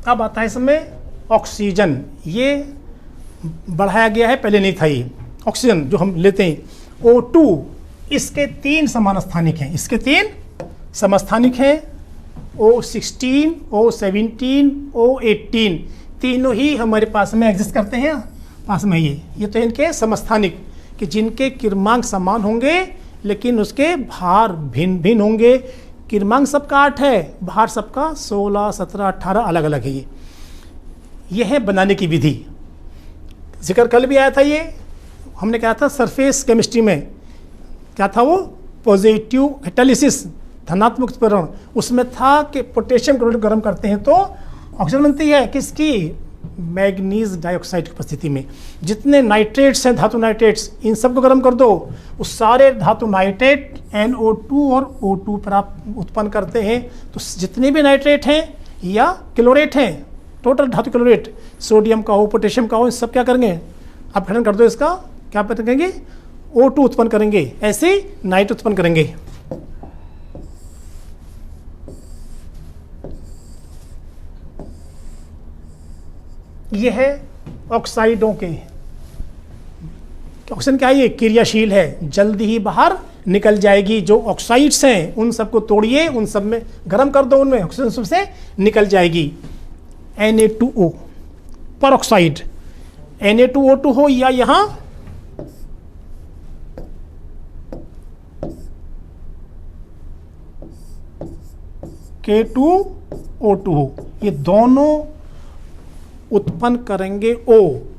अब आता है इसमें ऑक्सीजन, ये बढ़ाया गया है, पहले नहीं था ये ऑक्सीजन जो हम लेते हैं O2, इसके 3 समानस्थानिक हैं, इसके 3 समस्थानिक हैं, O16, O17, O18, तीनों ही हमारे पास में एग्जिस्ट करते हैं पास में। ये तो इनके समस्थानिक कि जिनके क्रमांक समान होंगे लेकिन उसके भार भिन्न भिन्न होंगे। क्रमांक सबका 8 है, भार सबका 16, 17, 18 अलग अलग है। ये है बनाने की विधि, जिक्र कल भी आया था, ये हमने कहा था सरफेस केमिस्ट्री में, क्या था वो पॉजिटिव कैटालिसिस, धनात्मक उत्प्रेरण, उसमें था कि पोटेशियम क्लोराइड गर्म करते हैं तो ऑक्सीजन बनती है, किसकी, मैग्नीज डाइऑक्साइड की उपस्थिति में। जितने नाइट्रेट्स हैं, धातु नाइट्रेट्स, इन सबको गर्म कर दो, उस सारे धातु नाइट्रेट NO2 और O2 पर आप उत्पन्न करते हैं। तो जितने भी नाइट्रेट हैं या क्लोरेट हैं, टोटल धातु क्लोरेट, सोडियम का हो, पोटेशियम का हो, सब क्या करेंगे, आप खनन कर दो इसका, क्या करेंगे, O2 उत्पन्न करेंगे, ऐसे नाइट उत्पन्न करेंगे। ये है ऑक्साइडों के, ऑक्सीजन क्या है, ये क्रियाशील है, जल्दी ही बाहर निकल जाएगी। जो ऑक्साइड्स हैं उन सबको तोड़िए, उन सब में गर्म कर दो, उनमें ऑक्सीजन सबसे निकल जाएगी। Na2O पर ऑक्साइड, Na2O2 हो या यहाँ K2O2 हो, ये दोनों उत्पन्न करेंगे O।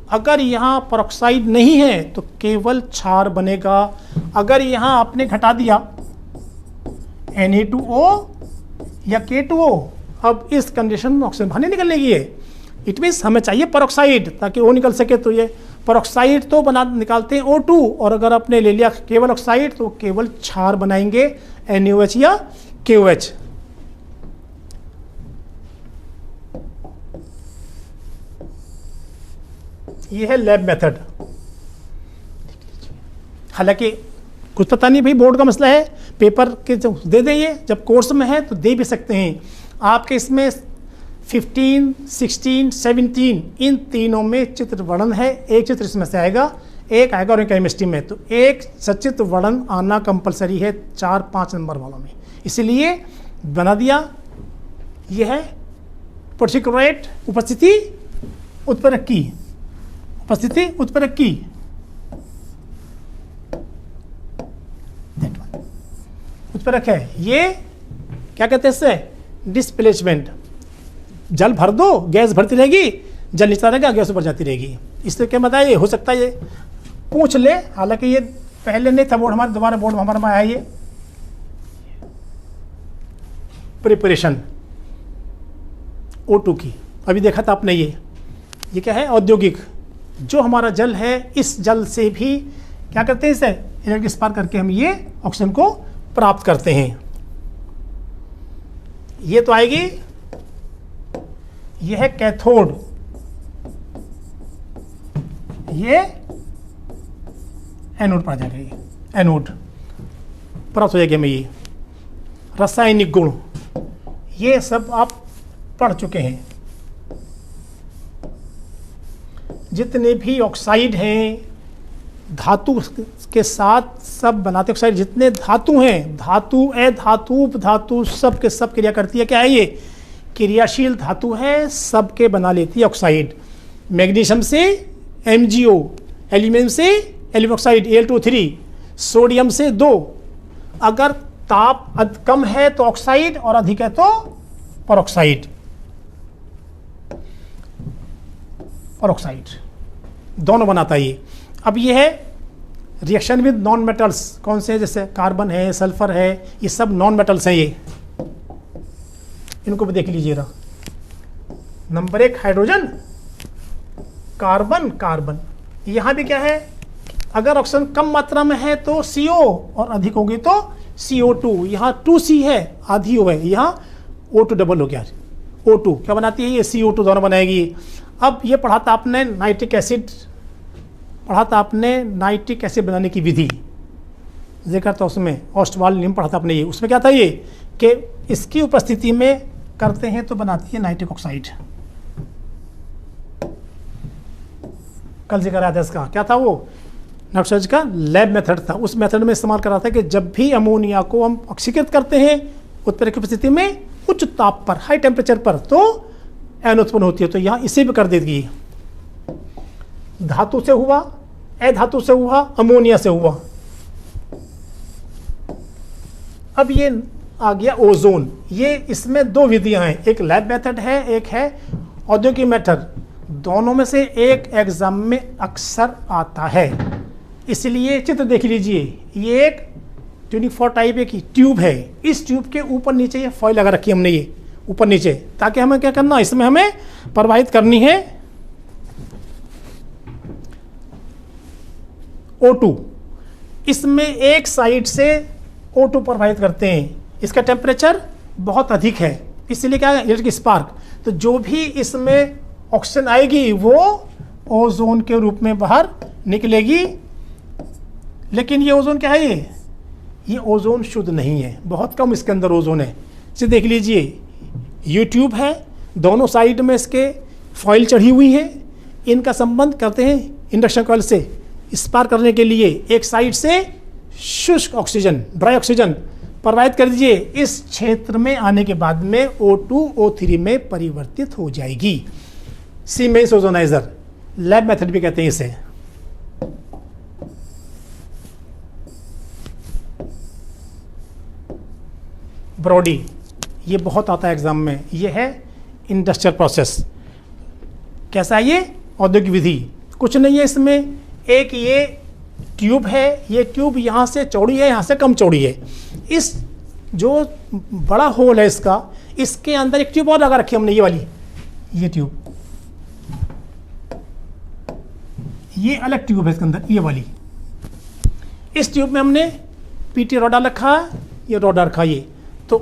अगर यहाँ परऑक्साइड नहीं है तो केवल क्षार बनेगा। अगर यहाँ आपने घटा दिया Na2O या K2O, अब इस कंडीशन में ऑक्सीजन बाहर नहीं निकलने की है। इट मीन्स हमें चाहिए परऑक्साइड ताकि O निकल सके। तो ये परऑक्साइड तो बना निकालते हैं O2, और अगर आपने ले लिया केवल ऑक्साइड तो केवल क्षार बनाएंगे NaOH या KOH। ये है लैब मेथड। हालांकि कुछ पता नहीं भाई, बोर्ड का मसला है, पेपर के जो दे दें, ये जब कोर्स में है तो दे भी सकते हैं। आपके इसमें 15, 16, 17 इन तीनों में चित्र वर्णन है। एक चित्र इसमें से आएगा, एक आएगा और केमिस्ट्री में, तो एक सचित्र वर्णन आना कंपलसरी है 4-5 नंबर वालों में, इसीलिए बना दिया। यह है पर्टिकुलेट उपस्थिति उत्प्रेरक की, उपस्थिति उत्प्रेरक की, उत्प्रेरक है। ये क्या कहते हैं इससे, डिस्प्लेसमेंट। जल भर दो, गैस भरती रहेगी, जल नीचे रहेगा, गैस ऊपर जाती रहेगी। इससे क्या बताया, ये हो सकता है, ये पूछ ले। हालांकि ये पहले नहीं था बोर्ड हमारे, दोबारा बोर्ड हमारे में आया ये प्रिपरेशन O2 की। अभी देखा था आपने, ये क्या है, औद्योगिक। जो हमारा जल है, इस जल से भी क्या करते हैं, इसे इलेक्ट्रिक स्पार्क करके हम ये ऑक्सीजन को प्राप्त करते हैं। ये तो आएगी, ये है कैथोड, ये एनोड पर आ जाएगा, ये एनोड प्राप्त हो जाएगा। में ये रासायनिक गुण, ये सब आप पढ़ चुके हैं। जितने भी ऑक्साइड हैं, धातु के साथ सब बनाते ऑक्साइड, जितने धातु हैं, धातु अधातु उपधातु सब के सब क्रिया करती है। क्या है ये, क्रियाशील धातु है, सबके बना लेती है ऑक्साइड। मैग्नीशियम से MgO, एल्यूमिनियम से एल्यूमिनियम ऑक्साइड Al2O3, सोडियम से 2। अगर ताप कम है तो ऑक्साइड और अधिक है तो परऑक्साइड। दोनों बनाता है ये। अब ये है रिएक्शन विद नॉन मेटल्स, कौन से, जैसे कार्बन है, सल्फर है, ये सब नॉन मेटल्स हैं ये, इनको भी देख लीजिएगा। नंबर 1 हाइड्रोजन, कार्बन, यहाँ भी क्या है, अगर ऑक्सीजन कम मात्रा में है तो CO और अधिक होगी तो CO2। यहाँ 2C है, आधी O है, यहाँ O2 डबल हो गया, O2 क्या बनाती है ये, CO2 दोनों बनाएगी। अब ये पढ़ा था आपने नाइट्रिक एसिड बनाने की विधि, जिक्र था उसमें, ऑस्टवाल नियम पढ़ा था आपने ये। उसमें क्या था ये कि इसकी उपस्थिति में करते हैं तो बनाती है नाइट्रिक ऑक्साइड। कल जिक्र आया था इसका, क्या था वो, नाइट्रोजन का लैब मेथड था। उस मेथड में इस्तेमाल कर रहा था कि जब भी अमोनिया को हम ऑक्सीकृत करते हैं उत्प्रेरक की उपस्थिति में उच्च ताप पर, हाई टेम्परेचर पर, तो एन उत्पन्न होती है। तो यहाँ इसे भी कर देगी, धातु से हुआ, अधातु से हुआ, अमोनिया से हुआ। अब ये आ गया ओजोन। ये इसमें 2 विधियां हैं, एक लैब मेथड है, एक है औद्योगिक मेथड। दोनों में से एक एग्जाम में अक्सर आता है, इसलिए चित्र देख लीजिए। ये एक 24 टाइप की ट्यूब है, इस ट्यूब के ऊपर नीचे ये फॉइल लगा रखी है हमने, ये ऊपर नीचे, ताकि हमें क्या करना, इसमें हमें प्रवाहित करनी है O2। इसमें एक साइड से O2 प्रवाहित करते हैं, इसका टेम्परेचर बहुत अधिक है, इसलिए क्या है, इलेक्ट्रिक स्पार्क। तो जो भी इसमें ऑक्सीजन आएगी वो ओजोन के रूप में बाहर निकलेगी। लेकिन ये ओजोन क्या है, ये ओजोन शुद्ध नहीं है, बहुत कम इसके अंदर ओजोन है। इसे देख लीजिए, यूट्यूब है, दोनों साइड में इसके फॉइल चढ़ी हुई है, इनका संबंध करते हैं इंडक्शन कॉइल से स्पार्क करने के लिए। एक साइड से शुष्क ऑक्सीजन, ड्राई ऑक्सीजन प्रवाहित कर दीजिए, इस क्षेत्र में आने के बाद में O2 O3 में परिवर्तित हो जाएगी। सीमेंस ओजोनाइजर, लैब मेथड भी कहते हैं इसे। ब्रॉडी, ये बहुत आता है एग्जाम में, ये है इंडस्ट्रियल प्रोसेस। कैसा है ये, औद्योगिक विधि। कुछ नहीं है इसमें, एक ये ट्यूब है, ये ट्यूब यहाँ से चौड़ी है, यहाँ से कम चौड़ी है। इस जो बड़ा होल है इसका, इसके अंदर एक ट्यूब और लगा रखी है हमने, ये वाली, ये ट्यूब, ये अलग ट्यूब है इसके अंदर, ये वाली। इस ट्यूब में हमने PT रॉड रखा, ये रॉड रखा ये। तो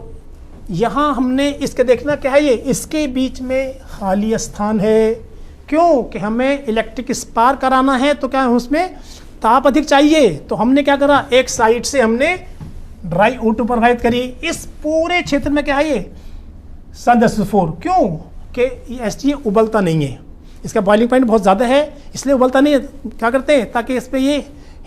यहाँ हमने इसके देखना क्या है, ये इसके बीच में खाली स्थान है। क्यों कि हमें इलेक्ट्रिक स्पार्क कराना है, तो क्या है उसमें ताप अधिक चाहिए। तो हमने क्या करा, एक साइड से हमने ड्राई O2 प्रवाहित करी। इस पूरे क्षेत्र में क्या है ये सन-10⁴, क्यों कि ये उबलता नहीं है, इसका बॉइलिंग पॉइंट बहुत ज़्यादा है, इसलिए उबलता नहीं है। क्या करते हैं, ताकि इस पर ये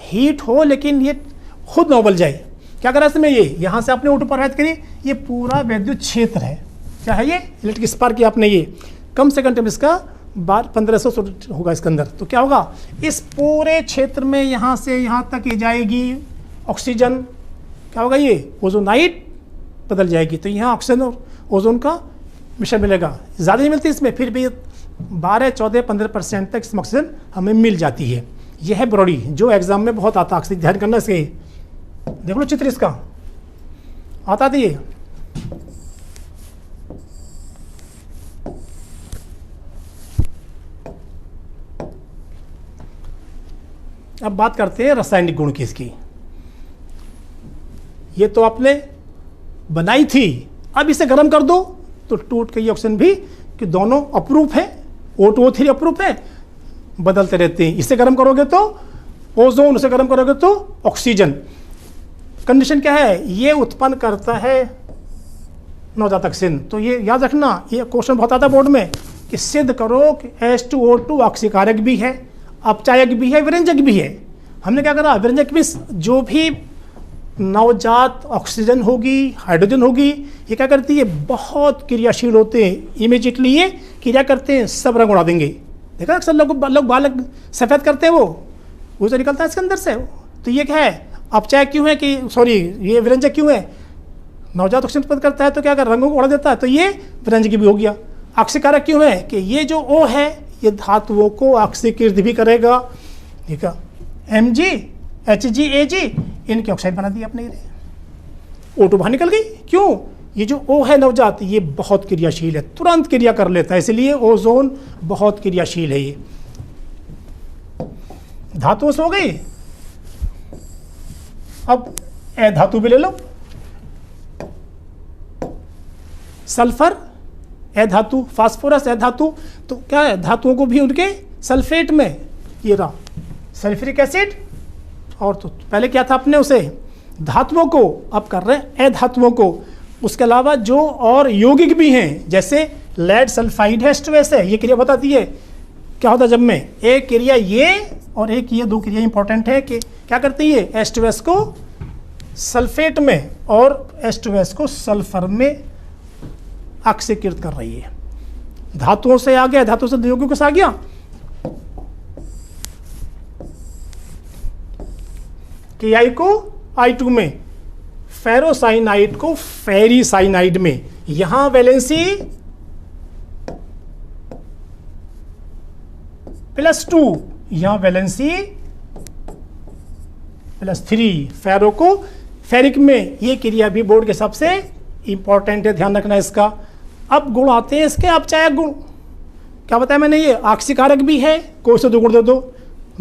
हीट हो लेकिन ये खुद ना उबल जाए। क्या करा इसमें, ये यहाँ से आपने O2 प्रवाहित करी, ये पूरा विद्युत क्षेत्र है, क्या है ये इलेक्ट्रिक स्पार्क किया आपने, ये कम से कम इसका 1500 होगा इसके अंदर। तो क्या होगा, इस पूरे क्षेत्र में यहाँ से यहाँ तक ये जाएगी ऑक्सीजन, क्या होगा, ये ओजोनाइट बदल जाएगी। तो यहाँ ऑक्सीजन और ओजोन का मिश्रण मिलेगा। ज़्यादा नहीं मिलती इसमें, फिर भी 12, 14, 15% तक इसमें ऑक्सीजन हमें मिल जाती है। यह है ब्रॉडी, जो एग्जाम में बहुत आता है, ध्यान करना इसके। देख लो चित्र इसका आता था ये। अब बात करते हैं रासायनिक गुण की इसकी। ये तो आपने बनाई थी, अब इसे गर्म कर दो तो टूट के ये ऑक्सीजन भी, कि दोनों अपरूप है, O2 O3 अपरूप है, बदलते रहते हैं। इसे गर्म करोगे तो ओजोन, उसे गर्म करोगे तो ऑक्सीजन। कंडीशन क्या है, ये उत्पन्न करता है नवजातक सिन। तो ये याद रखना, ये क्वेश्चन बहुत आता है बोर्ड में कि सिद्ध करो कि H2O2 ऑक्सीकारक भी है, अपचायक भी है, विरंजक भी है। हमने क्या करा, विरंजक में जो भी नवजात ऑक्सीजन होगी, हाइड्रोजन होगी, ये क्या करती है, बहुत क्रियाशील होते हैं, इमीडिएटली ये क्रिया करते हैं, सब रंग उड़ा देंगे। देखा अक्सर लोग बालक सफ़ेद करते हैं, वो तो निकलता है इसके अंदर से। तो ये क्या है, अपचय क्यों है कि सॉरी ये विरंजक क्यों है, नवजात ऑक्सीजन उत्पन्न करता है तो क्या कर रंगों को उड़ा देता है, तो ये विरंजक भी हो गया। ऑक्सीकारक क्यों है कि ये जो O है ये धातुओं को ऑक्सीकृत भी करेगा, ठीक है। Mg Hg Ag इनके ऑक्साइड बना दिया अपने, O2 बाहर निकल गई। क्यों, ये जो O है नवजात ये बहुत क्रियाशील है, तुरंत क्रिया कर लेता है, इसलिए ओजोन बहुत क्रियाशील है। ये धातुओं से हो गई। अब ए धातु भी ले लो, सल्फर ए धातु, फास्फोरस ए धातु। तो क्या है, धातुओं को भी उनके सल्फेट में, ये रहा सल्फ्यूरिक एसिड। और तो पहले क्या था अपने उसे धातुओं को, अब कर रहे हैं ए धातुओं को। उसके अलावा जो और यौगिक भी हैं, जैसे लेड सल्फाइड है, H2S है, ये क्रिया बताती है क्या होता है जब में एक क्रिया ये और एक ये, दो क्रिया इंपॉर्टेंट है कि क्या करती है, H2S को सल्फेट में और H2S को सल्फर में ऑक्सीकृत कर रही है। धातुओं से आ गया, धातु से यौगिकों से आ गया। Ki को I2 में, फेरोसाइनाइड को फेरीसाइनाइड में, यहां वैलेंसी +2, यहां वैलेंसी +3, फेरो को फेरिक में। ये क्रिया भी बोर्ड के सबसे इंपॉर्टेंट है, ध्यान रखना इसका। अब गुण आते हैं इसके अपचायक गुण। क्या बताया मैंने, ये ऑक्सीकारक भी है, कोई से 2 गुण दे दो,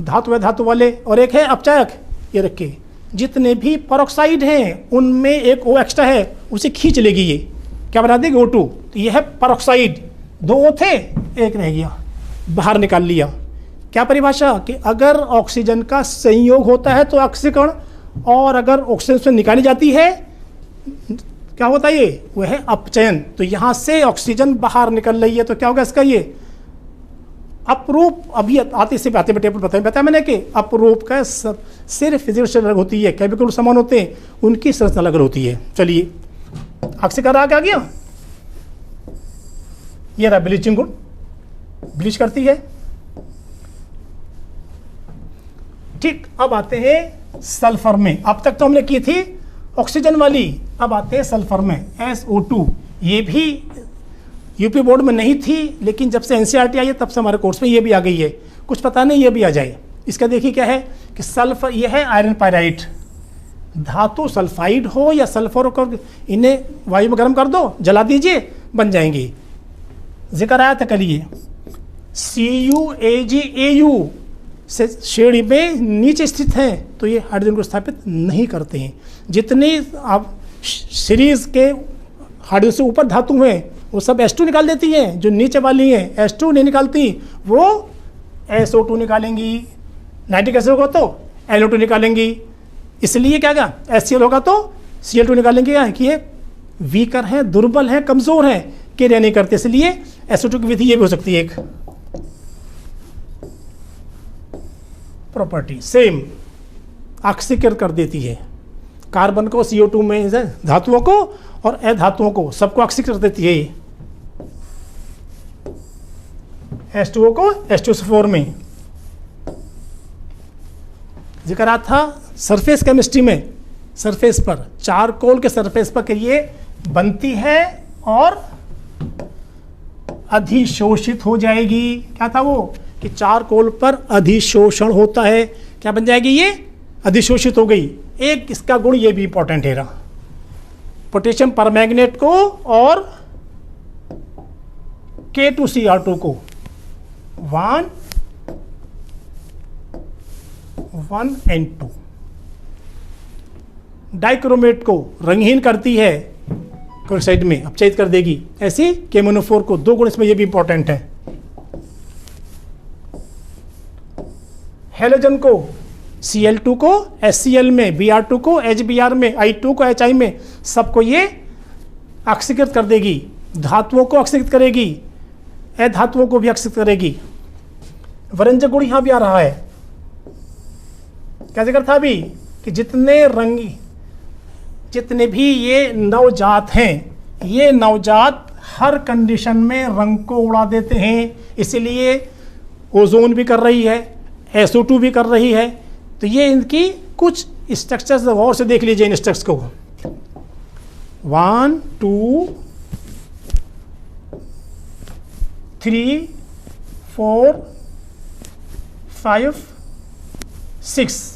धातु है धातु वाले, और एक है अपचायक। ये रखे जितने भी परऑक्साइड हैं उनमें एक O एक्स्ट्रा है, उसे खींच लेगी, ये क्या बना देगी, O2। तो ये है परऑक्साइड, 2 O थे, एक रह गया, बाहर निकाल लिया। क्या परिभाषा कि अगर ऑक्सीजन का संयोग होता है तो ऑक्सीकरण, और अगर ऑक्सीजन से निकाली जाती है क्या होता है, ये वह है अपचयन। तो यहां से ऑक्सीजन बाहर निकल रही है तो क्या होगा इसका, ये अपरूप। अभी आते से बातें टेबल बताया मैंने कि अपरूप का सिर्फ फिजिकल स्ट्रक्चर अलग होती है, केमिकल समान होते हैं, उनकी संरचना अलग होती है। चलिए ऑक्सीकारक आ गया, ये रहा ब्लीचिंग गुण, ब्लीच करती है। ठीक, अब आते हैं सल्फर में। अब तक तो हमने की थी ऑक्सीजन वाली, अब आते हैं सल्फर में, SO2। ये भी यूपी बोर्ड में नहीं थी, लेकिन जब से NCERT आई है तब से हमारे कोर्स में ये भी आ गई है। कुछ पता नहीं ये भी आ जाए। इसका देखिए क्या है कि सल्फर, ये है आयरन पायराइट। धातु सल्फाइड हो या सल्फर हो, इन्हें वायु में गर्म कर दो, जला दीजिए, बन जाएंगी। जिक्र आया था कल, ये CuAgAu से श्रेणी में नीचे स्थित हैं, तो ये हाइड्रोजन को स्थापित नहीं करते हैं। जितनी आप सीरीज के हाइड्रोजन से ऊपर धातु हैं वो सब H2 निकाल देती हैं, जो नीचे वाली हैं H2 नहीं निकालती, वो SO2 निकालेंगी। नाइट्रिक एसिड होगा तो NO2 निकालेंगी। इसलिए क्या क्या HCl होगा तो Cl2 निकालेंगे, कि ये वीकर हैं, दुर्बल हैं, कमजोर हैं, क्रिया नहीं करते। इसलिए SO2 की विधि ये भी हो सकती है एक प्रॉपर्टी, सेम ऑक्सीकृत कर देती है। कार्बन को CO2 में, धातुओं को और अधातुओं को सबको ऑक्सीकृत कर देती है। H2O को H2SO4 में। जिक्र आता था सरफेस केमिस्ट्री में, सरफेस पर चारकोल के सरफेस पर ये बनती है और अधिशोषित हो जाएगी। क्या था वो कि चारकोल पर अधिशोषण होता है, क्या बन जाएगी, ये अधिशोषित हो गई। एक इसका गुण ये भी इंपॉर्टेंट है, पोटेशियम परमैंगनेट को और K2Cr2 को 1 and 2 डाइक्रोमेट को रंगहीन करती है, क्लोराइड में अपचयित कर देगी। ऐसी KMnO4 को 2 गुण इसमें ये भी इंपॉर्टेंट है। हेलोजन को Cl2 को HCl में, Br2 को HBr में, I2 को HI में, सबको ये ऑक्सीकृत कर देगी। धातुओं को ऑक्सीकृत करेगी, अधातुओं को भी ऑक्सीकृत करेगी। वरंजक गुण यहाँ भी आ रहा है। क्या जिक्र था अभी कि जितने भी ये नवजात हैं, ये नवजात हर कंडीशन में रंग को उड़ा देते हैं। इसलिए ओजोन भी कर रही है, SO2 भी कर रही है। तो ये इनकी कुछ स्ट्रक्चर्स गौर से देख लीजिए इन स्ट्रक्चर्स को। 1 2 3 4 5 6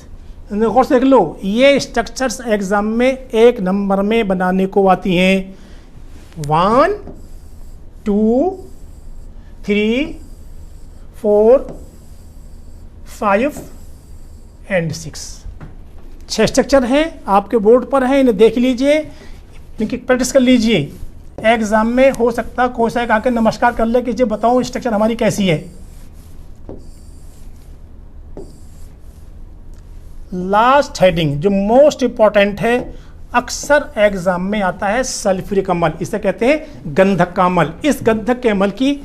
गौर से देख लो। ये स्ट्रक्चर्स एग्जाम में एक नंबर में बनाने को आती हैं। 1 2 3 4 5 एंड 6 6 स्ट्रक्चर हैं, आपके बोर्ड पर हैं, इन्हें देख लीजिए, इनकी प्रैक्टिस कर लीजिए। एग्जाम में हो सकता कोई सा आकर नमस्कार कर ले कि जी बताओ स्ट्रक्चर हमारी कैसी है। लास्ट हेडिंग जो मोस्ट इंपॉर्टेंट है, अक्सर एग्जाम में आता है सल्फ्यूरिक अम्ल, इसे कहते हैं गंधक का अम्ल। इस गंधक के अम्ल की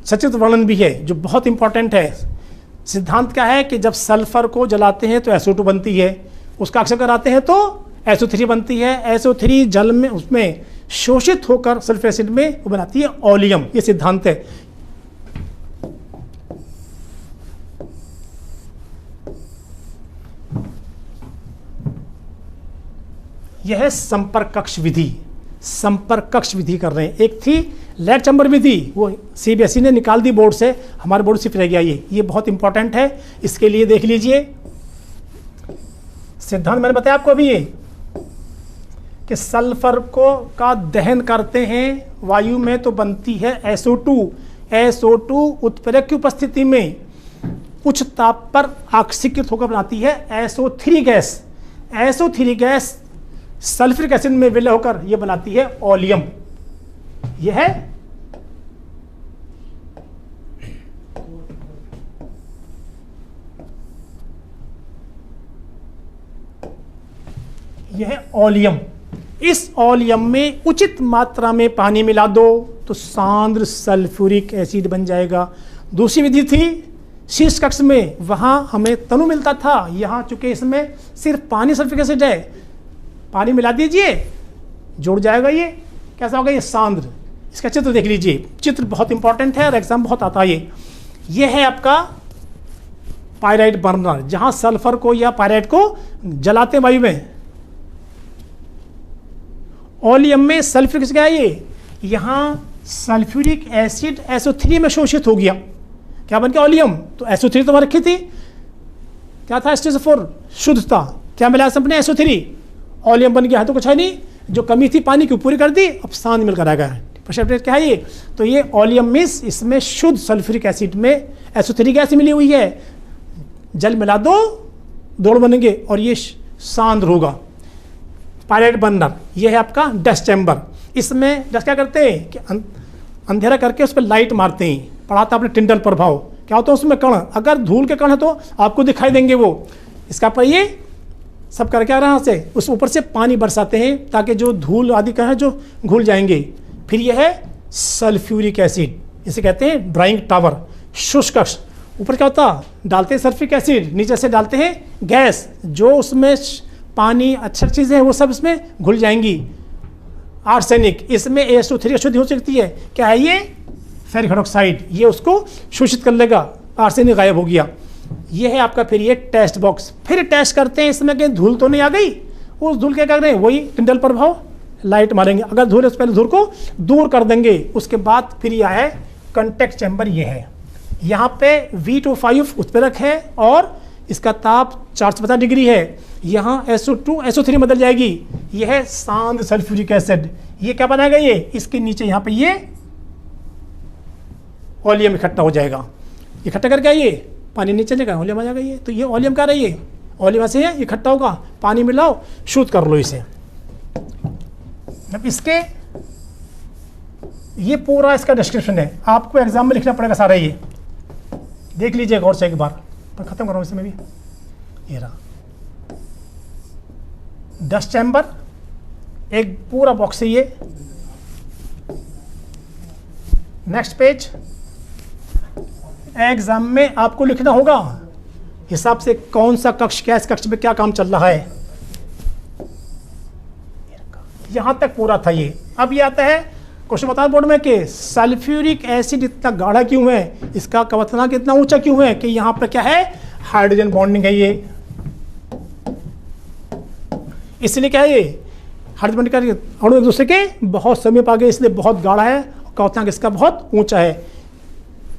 सचित्र वर्णन भी है जो बहुत इंपॉर्टेंट है। सिद्धांत क्या है कि जब सल्फर को जलाते हैं तो SO2 बनती है, उसका अक्सर कराते हैं तो SO3 बनती है। SO3 जल में उसमें शोषित होकर सल्फ्यूरिक एसिड में वो बनाती है ओलियम। ये सिद्धांत है। यह है संपर्क कक्ष विधि। संपर्क कक्ष विधि कर रहे हैं। एक थी लैग चैम्बर विधि, वो CBSE ने निकाल दी बोर्ड से, हमारे बोर्ड से फिर रह गया। ये बहुत इंपॉर्टेंट है, इसके लिए देख लीजिए। सिद्धांत मैंने बताया आपको अभी ये कि सल्फर को का दहन करते हैं वायु में तो बनती है SO2। SO2 उत्प्रेरक की उपस्थिति में उच्च ताप पर ऑक्सीकृत होकर बनाती है SO3 gas. SO3 gas sulphuric acid में विलय होकर यह बनाती है ओलियम। यह है ओलियम। इस ओलियम में उचित मात्रा में पानी मिला दो तो सांद्र सल्फ्यूरिक एसिड बन जाएगा। दूसरी विधि थी शीर्ष कक्ष में, वहां हमें तनु मिलता था। यहां चूंकि इसमें सिर्फ पानी सल्फ्यूरिक एसिड है, पानी मिला दीजिए जुड़ जाएगा। ये कैसा होगा? ये सांद्र। इसका चित्र देख लीजिए, चित्र बहुत इंपॉर्टेंट है और एग्जाम बहुत आता है। ये है आपका पायराइट बर्नर, जहां सल्फर को या पायराइट को जलाते हैं वायु में। ओलियम में सल्फ्यूरिक एसिड क्या है? ये यहां सल्फ्यूरिक एसिड SO3 में शोषित हो गया, क्या बन गया? ओलियम। तो SO3 तो वहां रखी थी, क्या था? H2SO4 शुद्धता, क्या मिला अपने? SO3। ओलियम बन गया है तो कुछ है नहीं, जो कमी थी पानी की पूरी कर दी, अब सांद्र मिलकर आ गया। प्रेशर क्या है ये? तो ये ओलियम मिस, इसमें शुद्ध सल्फ्यूरिक एसिड में SO3 गैस मिली हुई है। जल मिला दो, दौड़ बनेंगे और ये सांद्र होगा। पायराइट बर्नर, ये है आपका डस्ट चैम्बर। इसमें डस्ट क्या करते हैं कि अंधेरा करके उस पर लाइट मारते हैं। पढ़ा था आपने टिंडल प्रभाव। क्या होता है उसमें? कण, अगर धूल के कण है तो आपको दिखाई देंगे वो। इसका पर ये सब करके आ रहा से उस ऊपर से पानी बरसाते हैं ताकि जो धूल आदि का है जो घुल जाएंगे। फिर यह है सल्फ्यूरिक एसिड, इसे कहते हैं ड्राइंग टावर। शुष्क कक्ष, ऊपर क्या होता? डालते हैं सल्फ्यूरिक एसिड, नीचे से डालते हैं गैस, जो उसमें पानी अच्छी चीज़ें हैं वो सब इसमें घुल जाएंगी। आर्सेनिक, इसमें SO3 अशुद्धि हो सकती है। क्या है ये? फेरिक हाइड्रोक्साइड, ये उसको शोषित कर लेगा, आर्सेनिक गायब हो गया। ये है आपका फिर ये टेस्ट बॉक्स। फिर टेस्ट करते हैं इसमें कि धूल तो नहीं आ गई। उस धूल के क्या करें? वही टिंडल प्रभाव, लाइट मारेंगे। अगर धूल है उस पहले धूल को दूर कर देंगे। उसके बाद फिर यह है कंटेक्ट चैम्बर। ये है, यहाँ पे V25 उत्प्रेरक है और इसका ताप 450 डिग्री है। यहाँ SO2 SO3 बदल जाएगी। यह है सांद्र सल्फ्यूरिक एसिड। ये क्या बनाएगा? ये इसके नीचे यहाँ पे ये ओलियम इकट्ठा हो जाएगा। इकट्ठा करके ये पानी नीचे चलेगा, ओलियम आ जाएगा। ये तो ये ओलियम क्या रही है? ओलियम ऐसे है, इकट्ठा होगा, पानी मिलाओ, शुद्ध कर लो इसे। अब इसके ये पूरा इसका डिस्क्रिप्शन है, आपको एग्जाम में लिखना पड़ेगा सारा। ये देख लीजिए गौर से एक बार, पर खत्म करो इसमें भी। ये रहा डस्ट चैम्बर, एक पूरा बॉक्स है ये। Next page. एग्जाम में आपको लिखना होगा हिसाब से कौन सा कक्ष क्या, इस कक्ष में क्या काम चल रहा है। यहां तक पूरा था ये। अब ये आता है क्वेश्चन बता बोर्ड में कि सल्फ्यूरिक एसिड इतना गाढ़ा क्यों है, इसका क्वथनांक इतना ऊंचा क्यों है कि यहाँ पर क्या है, हाइड्रोजन बॉन्डिंग है ये, इसलिए क्या है ये हाइड्रोजन बॉन्डिंग का अणु एक दूसरे के बहुत समीप आ गए, इसलिए बहुत गाढ़ा है, क्वथनांक इसका बहुत ऊंचा है।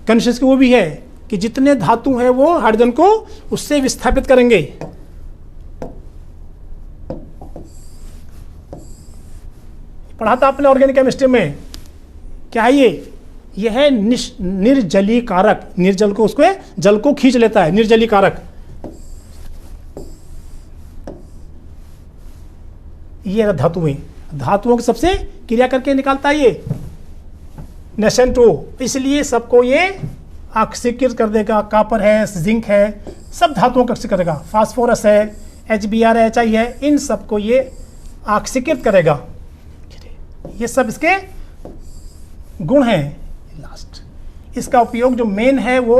कंडीशन की वो भी है कि जितने धातु हैं वो हाइड्रोजन को उससे विस्थापित करेंगे। पढ़ा था आपने ऑर्गेनिक केमिस्ट्री में, क्या है ये है निर्जलीकारक, निर्जल को उसको जल को खींच लेता है, निर्जलीकारक। ये धातुएं, धातुओं की सबसे क्रिया करके निकालता है ये नेसेंटो, इसलिए सबको ये ऑक्सीकृत कर देगा। कॉपर है, जिंक है, सब धातुओं को ऑक्सीकृत करेगा। फास्फोरस है, HBr है, HI है, इन सबको ये ऑक्सीकृत करेगा। ये सब इसके गुण हैं। लास्ट इसका उपयोग जो मेन है वो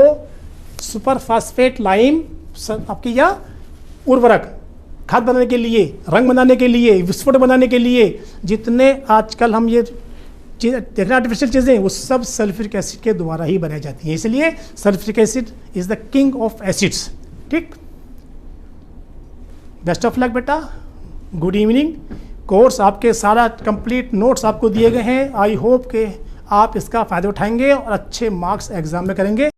सुपर फास्फेट लाइम आपकी या उर्वरक, खाद बनाने के लिए, रंग बनाने के लिए, विस्फोट बनाने के लिए, जितने आजकल हम ये चीज़ देख रहे आर्टिफिशियल चीज़ें, वो सब सल्फ्यूरिक एसिड के द्वारा ही बनाई जाती हैं। इसलिए sulphuric acid is the king of acids. ठीक, बेस्ट ऑफ लक बेटा, गुड इवनिंग। कोर्स आपके सारा कंप्लीट नोट्स आपको दिए गए हैं। आई होप कि आप इसका फ़ायदा उठाएंगे और अच्छे मार्क्स एग्जाम में करेंगे।